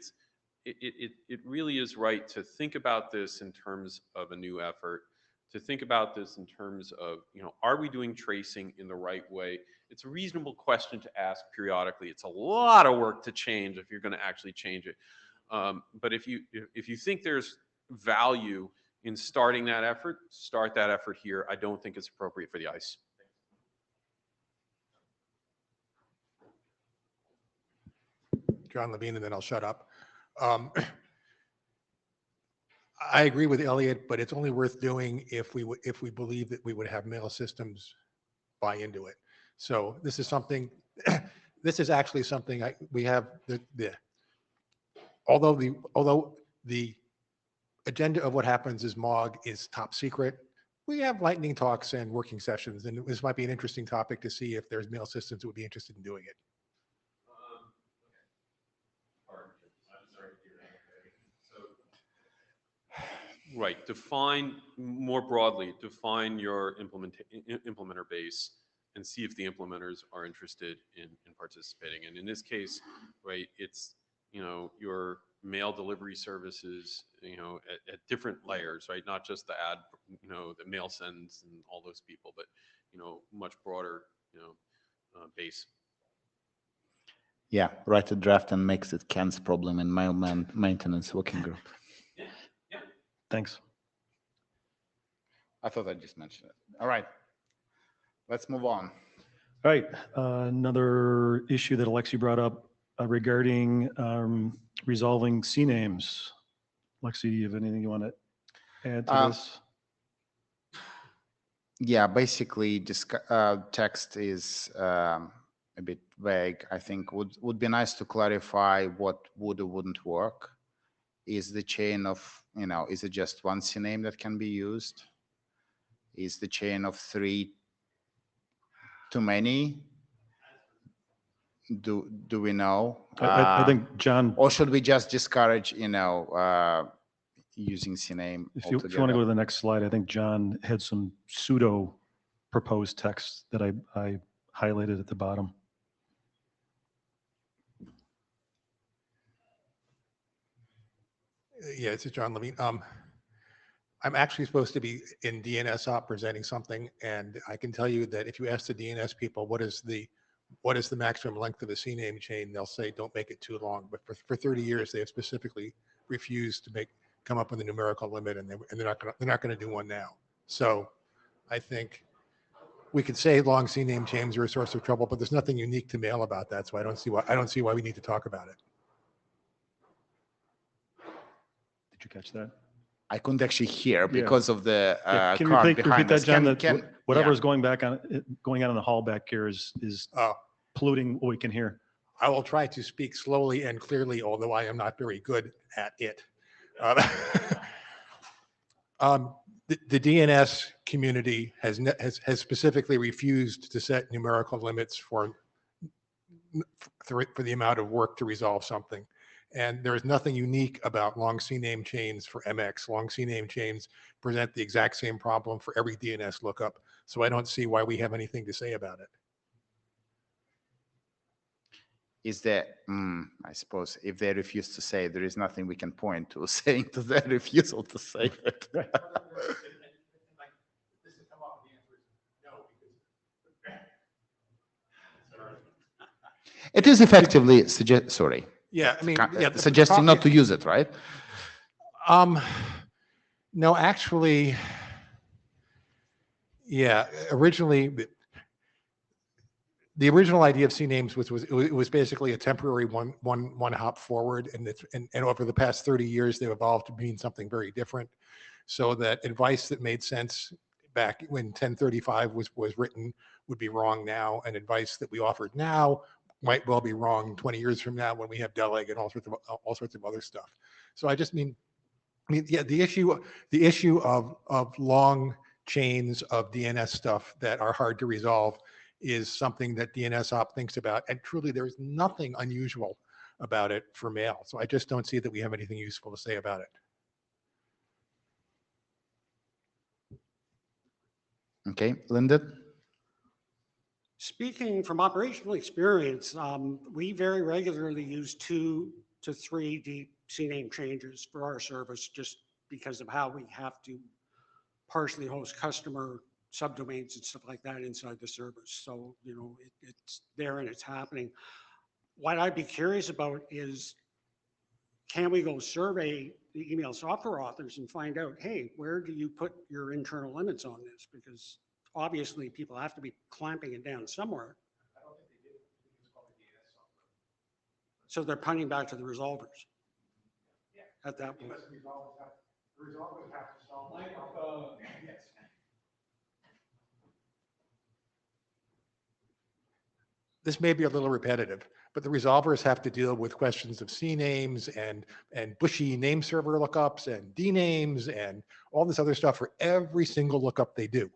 it really is right to think about this in terms of a new effort, to think about this in terms of, are we doing tracing in the right way? It's a reasonable question to ask periodically. It's a lot of work to change if you're going to actually change it. But if you think there's value in starting that effort, start that effort here. I don't think it's appropriate for the ICE. John Levine, and then I'll shut up. I agree with Elliot, but it's only worth doing if we believe that we would have mail systems buy into it. So this is something. This is actually something we have. Although the agenda of what happens is MOG is top secret, we have lightning talks and working sessions, and this might be an interesting topic to see if there's mail systems that would be interested in doing it. Right. Define more broadly, define your implementer base and see if the implementers are interested in participating. And in this case, right, it's, your mail delivery services, at different layers, right? Not just the the mail sends and all those people, but, much broader, base. Yeah, write a draft and makes it Ken's problem in mail maintenance working group. Thanks. I thought I just mentioned it. All right, let's move on. All right, another issue that Alexi brought up regarding resolving C names. Alexi, do you have anything you want to add to this? Yeah, basically, text is a bit vague. I think would be nice to clarify what would or wouldn't work. Is the chain of, is it just one CNAME that can be used? Is the chain of 3 too many? Do we know? I think John. Or should we just discourage, using CNAME If you want to go to the next slide, I think John had some pseudo proposed text that I highlighted at the bottom. Yeah, it's John Levine. I'm actually supposed to be in DNS op presenting something, and I can tell you that if you ask the DNS people what is the maximum length of a CNAME chain, they'll say don't make it too long. But for 30 years, they have specifically refused to come up with a numerical limit, and they're not going to do one now. So I think we could say long CNAME chains are a source of trouble, but there's nothing unique to mail about that. So I don't see why we need to talk about it. Did you catch that? I couldn't actually hear because of the Can car you behind repeat us. that, John? Whatever is yeah. going on in the hall back here is polluting what we can hear. I will try to speak slowly and clearly, although I am not very good at it. The DNS community has specifically refused to set numerical limits for the amount of work to resolve something. And there is nothing unique about long CNAME chains for MX. Long CNAME chains present the exact same problem for every DNS lookup. So I don't see why we have anything to say about it. Is there, I suppose, if they refuse to say, there is nothing we can point to saying to their refusal to say it. It is effectively sorry. Yeah, I mean, suggesting not to use it, right? No, actually, Yeah, originally, the original idea of CNAMES was basically a temporary one hop forward, and over the past 30 years, they've evolved to mean something very different. So that advice that made sense back when 1035 was written would be wrong now, and advice that we offered now might well be wrong 20 years from now when we have DELEG and all sorts of other stuff. So I mean, yeah, the issue of long chains of DNS stuff that are hard to resolve is something that DNS op thinks about, and truly there is nothing unusual about it for mail. So I just don't see that we have anything useful to say about it. Okay, Linda? Speaking from operational experience, we very regularly use 2 to 3 deep CNAME changes for our service just because of how we have to partially host customer subdomains and stuff like that inside the service. So, you know, it's there and it's happening. What I'd be curious about is, can we go survey the email software authors and find out, hey, where do you put your internal limits on this? Because obviously people have to be clamping it down somewhere. So they're punting back to the resolvers at that point. This may be a little repetitive, but the resolvers have to deal with questions of CNAMEs and bushy name server lookups and DNAMEs and all this other stuff for every single lookup they do.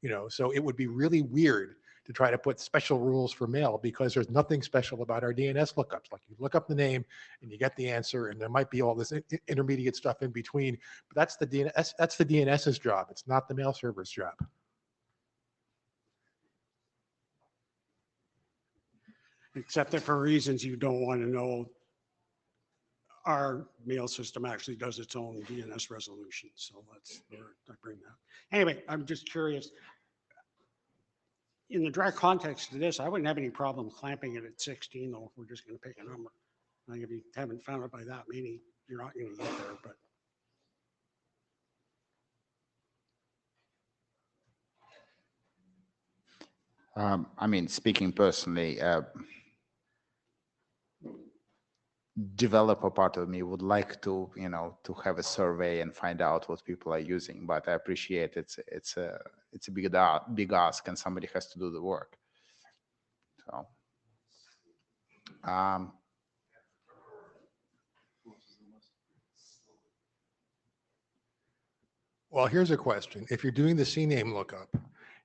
You know, so it would be really weird to try to put special rules for mail because there's nothing special about our DNS lookups. Like you look up the name and you get the answer, and there might be all this intermediate stuff in between, but that's the DNS's job. It's not the mail server's job. Except that for reasons you don't want to know, our mail system actually does its own DNS resolution. So that's where I bring that. Anyway, I'm just curious. In the direct context of this, I wouldn't have any problem clamping it at 16, though, if we're just going to pick a number. I think if you haven't found it by that many, you're not going to get there. But I mean, speaking personally, developer part of me would like to, you know, to have a survey and find out what people are using. But I appreciate it's a big ask, and somebody has to do the work. So, well, here's a question. If you're doing the CNAME lookup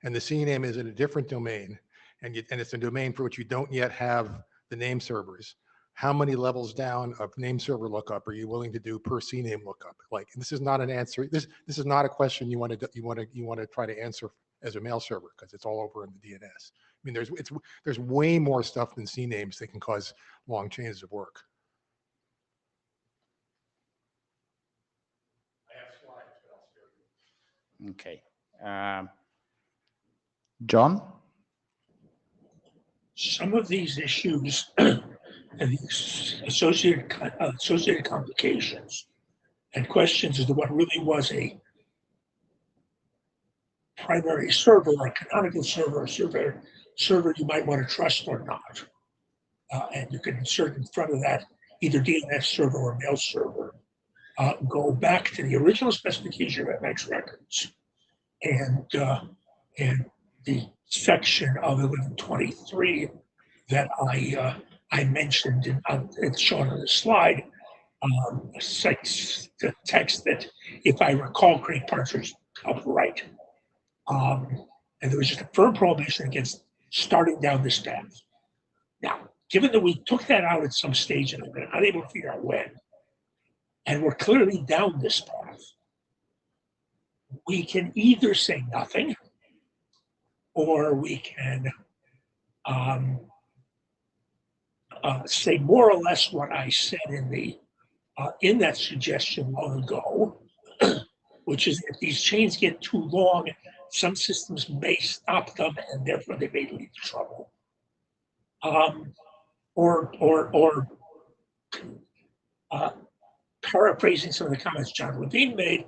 and the CNAME is in a different domain and it's a domain for which you don't yet have the name servers, how many levels down of name server lookup are you willing to do per CNAME lookup? Like, this is not an answer. This is not a question you want to try to answer as a mail server because it's all over in the DNS. I mean, there's way more stuff than CNAMEs that can cause long chains of work. okay. John? Some of these issues and these associated complications and questions as to what really was a primary server or a canonical server, a server you might want to trust or not. And you can insert in front of that either DNS server or mail server. Go back to the original specification of MX records and the section of 1123 that I mentioned, it's shown on the slide, cites the text that, if I recall, Craig Parsons helped write. And there was just a firm prohibition against starting down this path. Now, given that we took that out at some stage and I've been unable to figure out when, and we're clearly down this path, we can either say nothing or we can say more or less what I said in that suggestion long ago, which is if these chains get too long, some systems may stop them and therefore they may lead to trouble. Paraphrasing some of the comments John Levine made,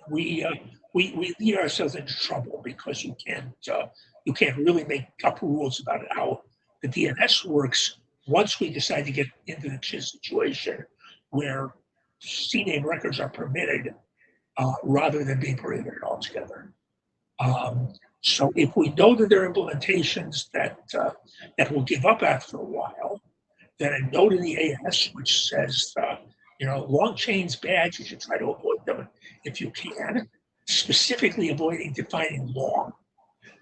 we we lead ourselves into trouble because you can't really make up rules about how the DNS works once we decide to get into the situation where CNAME records are permitted rather than being prohibited altogether. So if we know that there are implementations that will give up after a while, then a note in the AS which says, long chains bad, you should try to avoid them if you can, specifically avoiding defining long,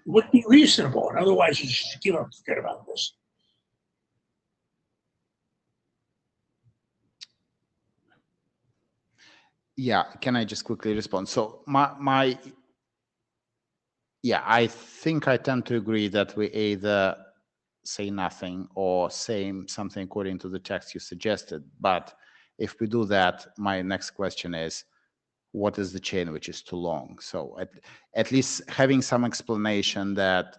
would be reasonable. And otherwise, you should give up and forget about this. Yeah, can I just quickly respond? So yeah, I think I tend to agree that we either say nothing or say something according to the text you suggested. But if we do that, my next question is, what is the chain which is too long? So at least having some explanation that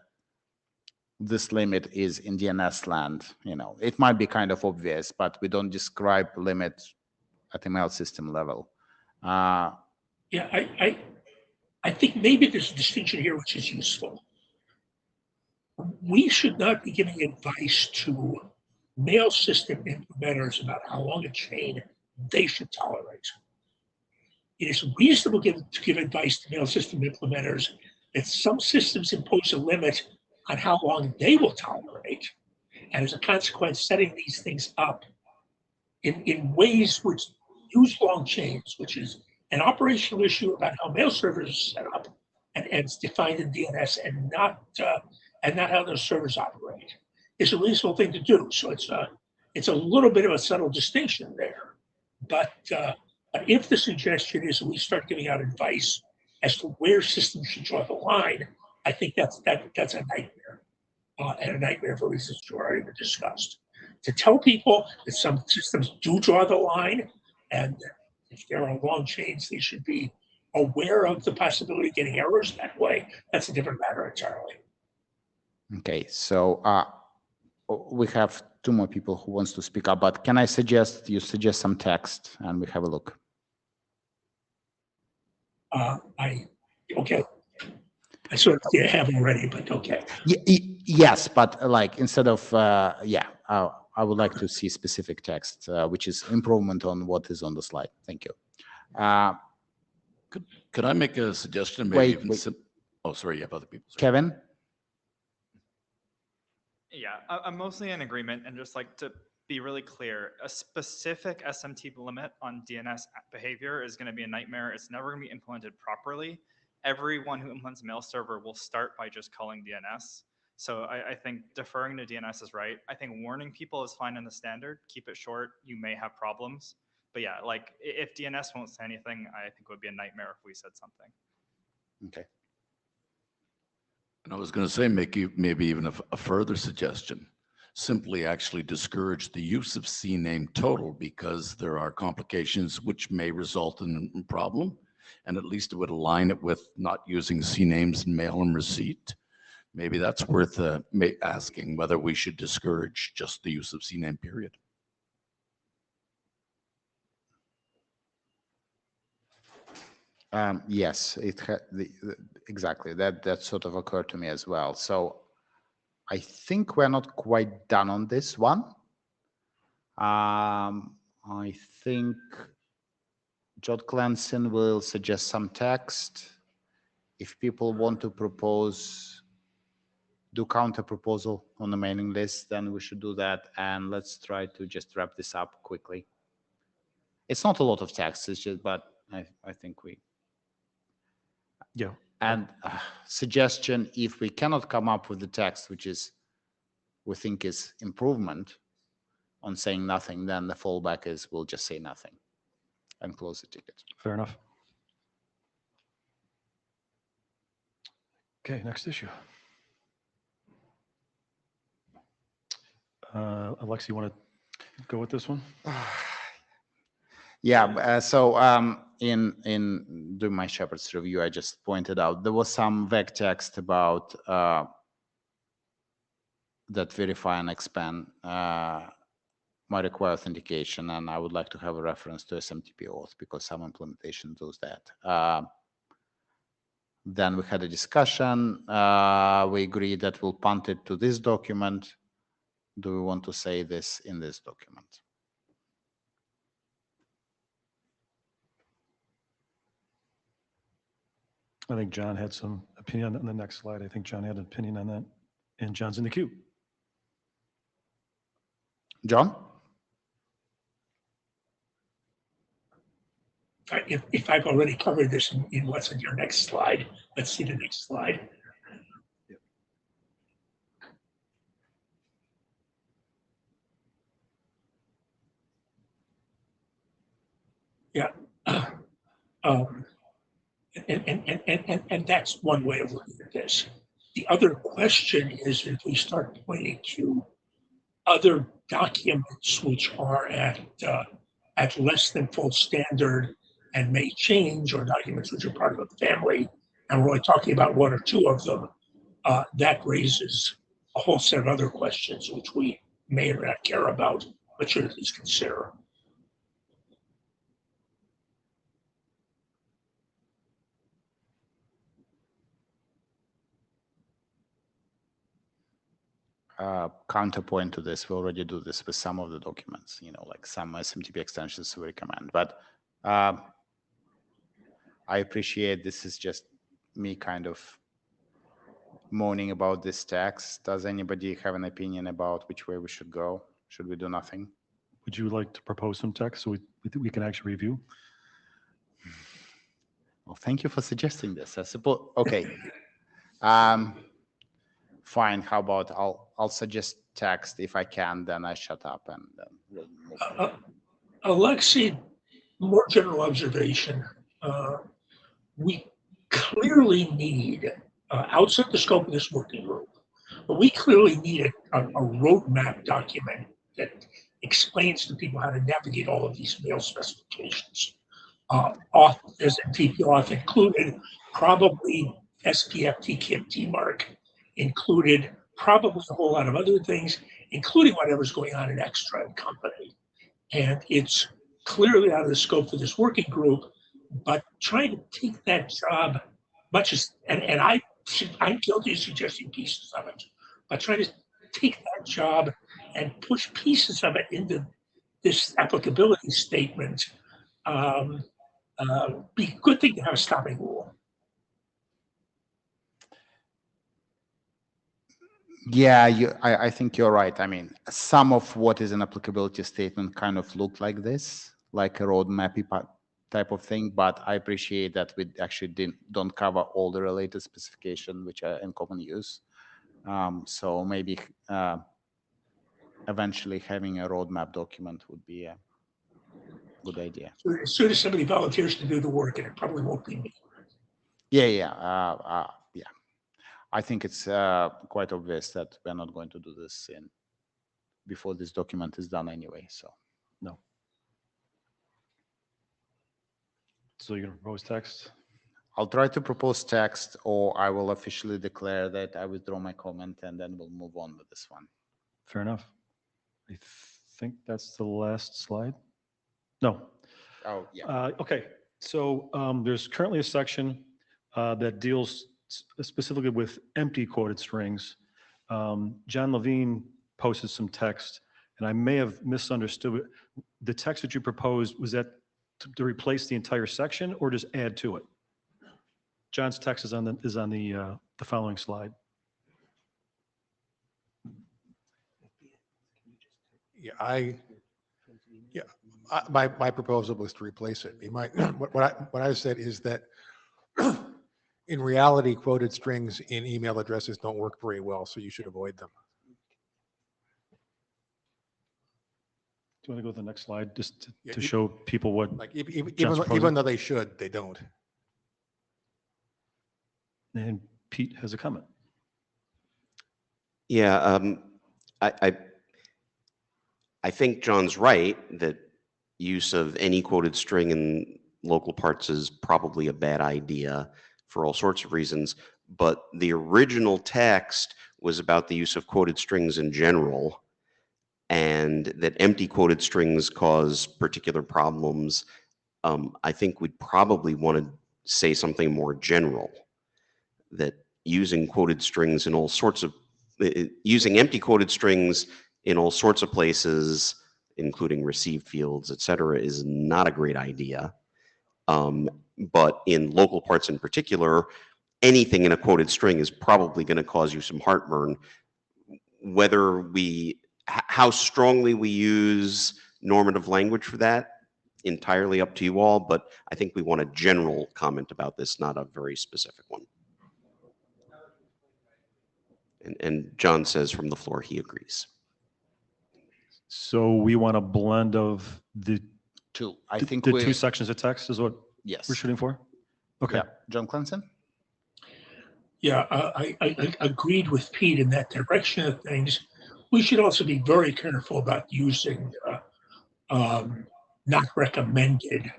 this limit is in DNS land, it might be kind of obvious, but we don't describe limit at email system level. Yeah, I think maybe there's a distinction here which is useful. We should not be giving advice to mail system implementers about how long a chain they should tolerate. It is reasonable to give advice to mail system implementers that some systems impose a limit on how long they will tolerate, and as a consequence, setting these things up in ways which use long chains, which is an operational issue about how mail servers are set up, and it's defined in DNS, and not how those servers operate, is a reasonable thing to do. So it's a little bit of a subtle distinction there, but if the suggestion is that we start giving out advice as to where systems should draw the line, I think that's a nightmare, and a nightmare for reasons you already discussed. To tell people that some systems do draw the line, and if there are long chains, they should be aware of the possibility of getting errors that way, that's a different matter entirely. Okay, so we have two more people who wants to speak up, but can I suggest you suggest some text and we have a look? Okay. I sort of have already, but okay. Yes, but like instead of, I would like to see specific text, which is improvement on what is on the slide. Thank you. Could I make a suggestion? Maybe Wait. Oh, sorry, you have other people. Sorry. Kevin? Yeah, I'm mostly in agreement, and just like to be really clear, a specific SMT limit on DNS behavior is going to be a nightmare. It's never going to be implemented properly. Everyone who implements mail server will start by just calling DNS. So I think deferring to DNS is right. I think warning people is fine in the standard. Keep it short. You may have problems. But yeah, like if DNS won't say anything, I think it would be a nightmare if we said something. Okay. And I was going to say, maybe even a further suggestion. Simply actually discourage the use of CNAME total because there are complications which may result in a problem. And at least it would align it with not using CNAMEs in mail and receipt. Maybe that's worth asking whether we should discourage just the use of CNAME, period. Yes, exactly. That sort of occurred to me as well. So I think we're not quite done on this one. I think Jod Clanson will suggest some text. If people want to do counter proposal on the mailing list, then we should do that. And let's try to just wrap this up quickly. It's not a lot of text, it's just, but I think we. Yeah. And suggestion, if we cannot come up with the text, which is, we think is improvement on saying nothing, then the fallback is we'll just say nothing and close the ticket. Fair enough. Okay, next issue. Alex, you want to go with this one? Yeah, so in doing my Shepherd's review, I just pointed out there was some vague text about that verify and expand might require authentication, and I would like to have a reference to SMTP auth because some implementation does that. Then we had a discussion. We agreed that we'll punt it to this document. Do we want to say this in this document? I think John had some opinion on the next slide. I think John had an opinion on that. And John's in the queue. John? If I've already covered this in what's in your next slide, let's see the next slide. Yeah. And that's one way of looking at this. The other question is if we start pointing to other documents which are at less than full standard and may change, or documents which are part of a family, and we're only talking about one or two of them, that raises a whole set of other questions which we may or may not care about, but should at least consider. Counterpoint to this, we already do this with some of the documents, like some SMTP extensions we recommend. But I appreciate this is just me kind of moaning about this text. Does anybody have an opinion about which way we should go? Should we do nothing? Would you like to propose some text so we can actually review? Well, thank you for suggesting this. I suppose, okay. Fine, how about I'll suggest text. If I can, then I shut up and then we'll move. Alexei, more general observation. We clearly need, outside the scope of this working group, but we clearly need a roadmap document that explains to people how to navigate all of these mail specifications. As a TP auth included, probably SPF, TKIP, TMARC included, probably a whole lot of other things, including whatever's going on in Extra and company. And it's clearly out of the scope of this working group, but trying to take that job, much as, and I'm guilty of suggesting pieces of it, but trying to take that job and push pieces of it into this applicability statement, be a good thing to have a stopping rule. Yeah, I think you're right. I mean, some of what is an applicability statement kind of looked like this, like a roadmap type of thing, but I appreciate that we actually don't cover all the related specification which are in common use. So maybe eventually having a roadmap document would be a good idea. So as soon as somebody volunteers to do the work, and it probably won't be me. Yeah. I think it's quite obvious that we're not going to do this before this document is done anyway. So no. So you're going to propose text? I'll try to propose text, or I will officially declare that I withdraw my comment, and then we'll move on with this one. Fair enough. I think that's the last slide. No. Oh, yeah. Okay. So there's currently a section that deals specifically with empty quoted strings. John Levine posted some text, and I may have misunderstood. The text that you proposed, was that to replace the entire section or just add to it? John's text is on the following slide. My proposal was to replace it. What I said is that in reality, quoted strings in email addresses don't work very well, so you should avoid them. Do you want to go to the next slide just to show people what? Like even though they should, they don't. And Pete has a comment. Yeah, I think John's right that use of any quoted string in local parts is probably a bad idea for all sorts of reasons. But the original text was about the use of quoted strings in general, and that empty quoted strings cause particular problems. I think we'd probably want to say something more general. that using quoted strings in all sorts of, using empty quoted strings in all sorts of places, including receive fields, et cetera, is not a great idea. But in local parts in particular, anything in a quoted string is probably going to cause you some heartburn. Whether how strongly we use normative language for that, entirely up to you all, but I think we want a general comment about this, not a very specific one. And John says from the floor he agrees. So we want a blend of the Two. I the think the we. two sections of text is what Yes. we're shooting for? Okay. Yeah. John Clemson? Yeah, I agreed with Pete in that direction of things. We should also be very careful about using not recommended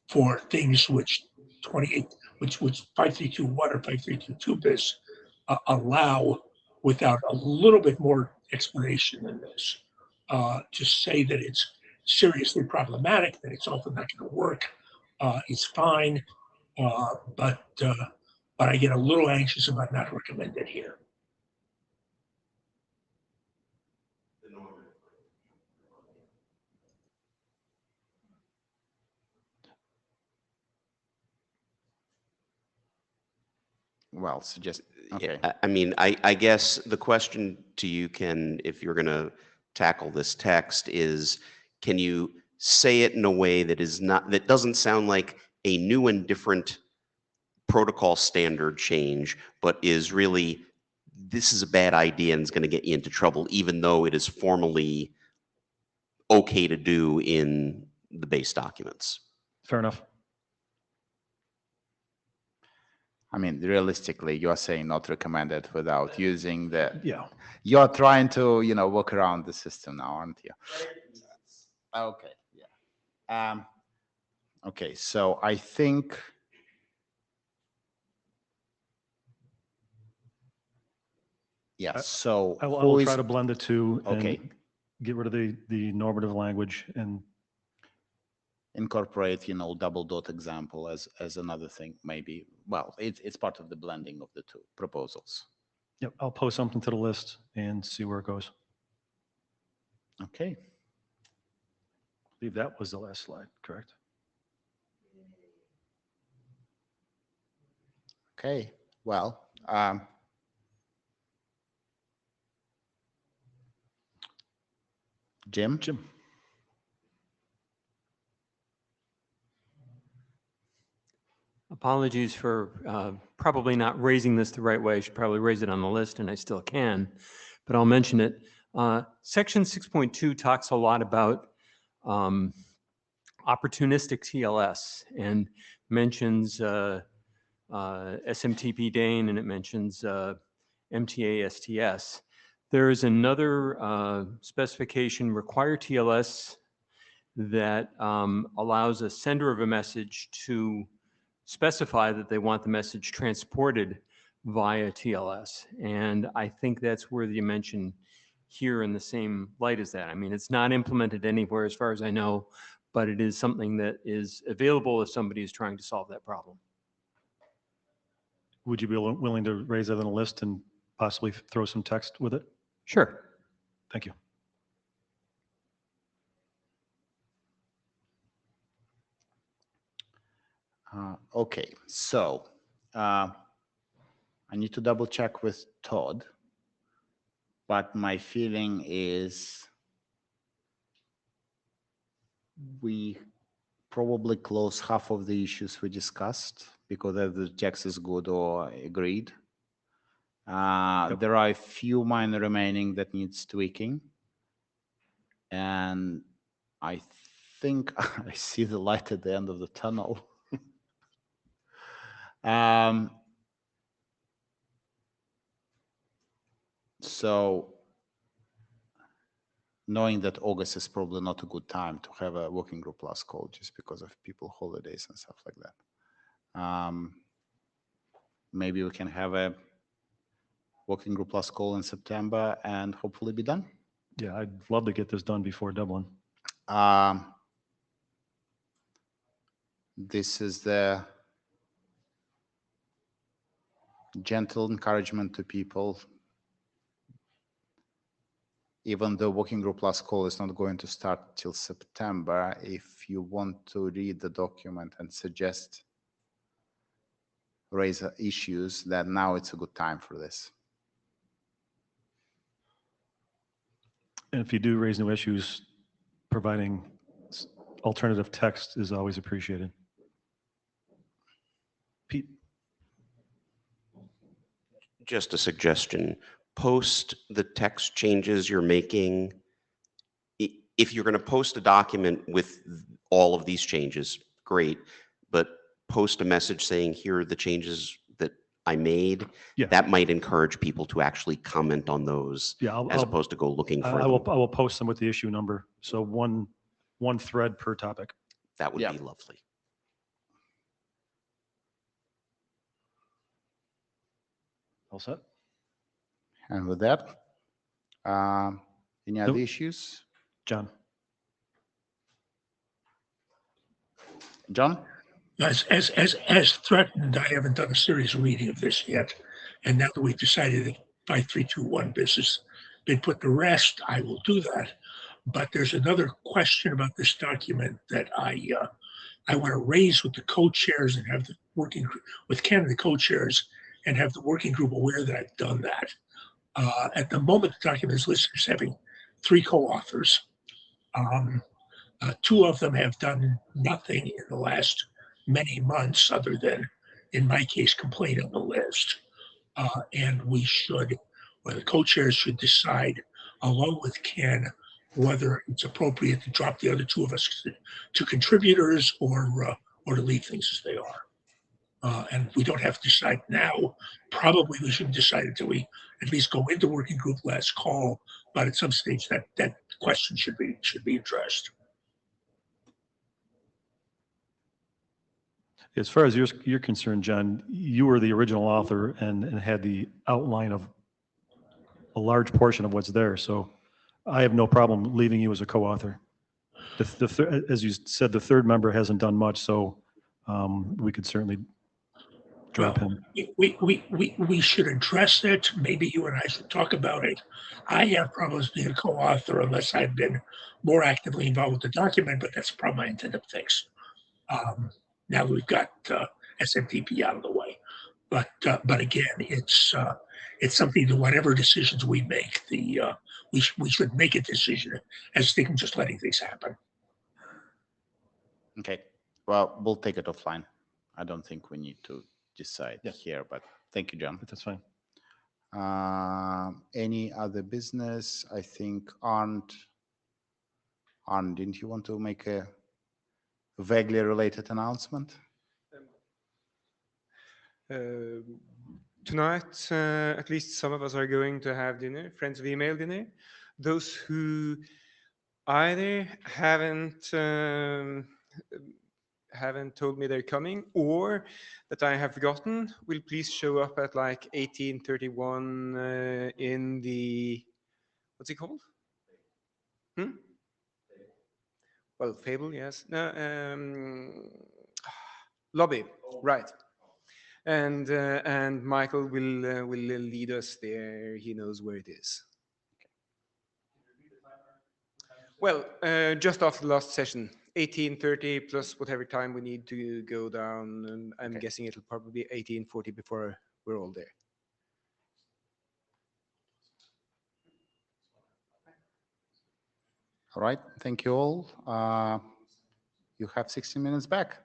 for things which 5321 or 5322 bis allow without a little bit more explanation than this. To say that it's seriously problematic, that it's often not going to work, is fine, but I get a little anxious about not recommended here. Well, suggest, okay. I mean, I guess the question to you, Ken, if you're going to tackle this text is, can you say it in a way that is not, that doesn't sound like a new and different protocol standard change, but is really, this is a bad idea and is going to get you into trouble, even though it is formally okay to do in the base documents. Fair enough. I mean, realistically, you are saying not recommended without using the. Yeah. You're trying to, work around the system now, aren't you? Okay. Yeah. Okay. So I think. Yes. So I who will is- try to blend the two Okay. and get rid of the normative language and incorporate, double dot example as another thing, maybe. Well, it's part of the blending of the two proposals. yep, I'll post something to the list and see where it goes. Okay. I believe that was the last slide, correct? Okay. Well, Jim? Apologies for probably not raising this the right way. I should probably raise it on the list, and I still can, but I'll mention it. Section 6.2 talks a lot about opportunistic TLS and mentions SMTP DANE, and it mentions MTA STS. There is another specification, require TLS, that allows a sender of a message to specify that they want the message transported via TLS. And I think that's worthy to mention here in the same light as that. I mean, it's not implemented anywhere as far as I know, but it is something that is available if somebody is trying to solve that problem. Would you be willing to raise that on the list and possibly throw some text with it? Sure. Thank you. Okay, so I need to double check with Todd, but my feeling is we probably close half of the issues we discussed because either the text is good or agreed. There are a few minor remaining that needs tweaking. And I think I see the light at the end of the tunnel. So knowing that August is probably not a good time to have a working group last call just because of people holidays and stuff like that. Maybe we can have a working group last call in September and hopefully be done. Yeah, I'd love to get this done before Dublin. This is the gentle encouragement to people. Even though working group last call is not going to start till September, if you want to read the document and suggest raise issues, then now it's a good time for this. And if you do raise new issues, providing alternative text is always appreciated. Pete? Just a suggestion, post the text changes you're making. If you're going to post a document with all of these changes, great, but post a message saying, here are the changes that I made. Yeah. That might encourage people to actually comment on those as opposed to go looking for I them. will post them with the issue number. So one thread per topic. That would be lovely. All set? And with that, any other Nope. issues? John? John? As threatened, I haven't done a serious reading of this yet. And now that we've decided that 5321 business been put to rest, I will do that. But there's another question about this document that I want to raise with the co-chairs and have the working group, with Ken and the co-chairs, and have the working group aware that I've done that. At the moment, the document is listed as having 3 co-authors. 2 of them have done nothing in the last many months other than, in my case, complain on the list. And we should, or the co-chairs should decide, along with Ken, whether it's appropriate to drop the other 2 of us to contributors or to leave things as they are. And we don't have to decide now. Probably we shouldn't decide until we at least go into working group last call. But at some stage, that question should be addressed. As far as you're concerned, John, you were the original author and had the outline of a large portion of what's there. So I have no problem leaving you as a co-author. As you said, the 3rd member hasn't done much, so we could certainly drop him. We should address it. Maybe you and I should talk about it. I have problems being a co-author unless I've been more actively involved with the document, but that's a problem I intend to fix. Now that we've got SMTP out of the way. But again, it's something that whatever decisions we make, we should make a decision as than just letting things happen. Okay. Well, we'll take it offline. I don't think we need to decide here, but thank you, John. But that's fine. Any other business? I think Arndt, didn't you want to make a vaguely related announcement? Tonight, at least some of us are going to have dinner, Friends of Email dinner. Those who either haven't told me they're coming or that I have forgotten will please show up at like 1831 in the, what's it called? Well, Fable, yes. No, lobby, right. And Michael will lead us there. He knows where it is. Well, just after the last session, 18:30 plus whatever time we need to go down. And I'm guessing it'll probably be 18:40 before we're all there. All right. Thank you all. You have 60 minutes back.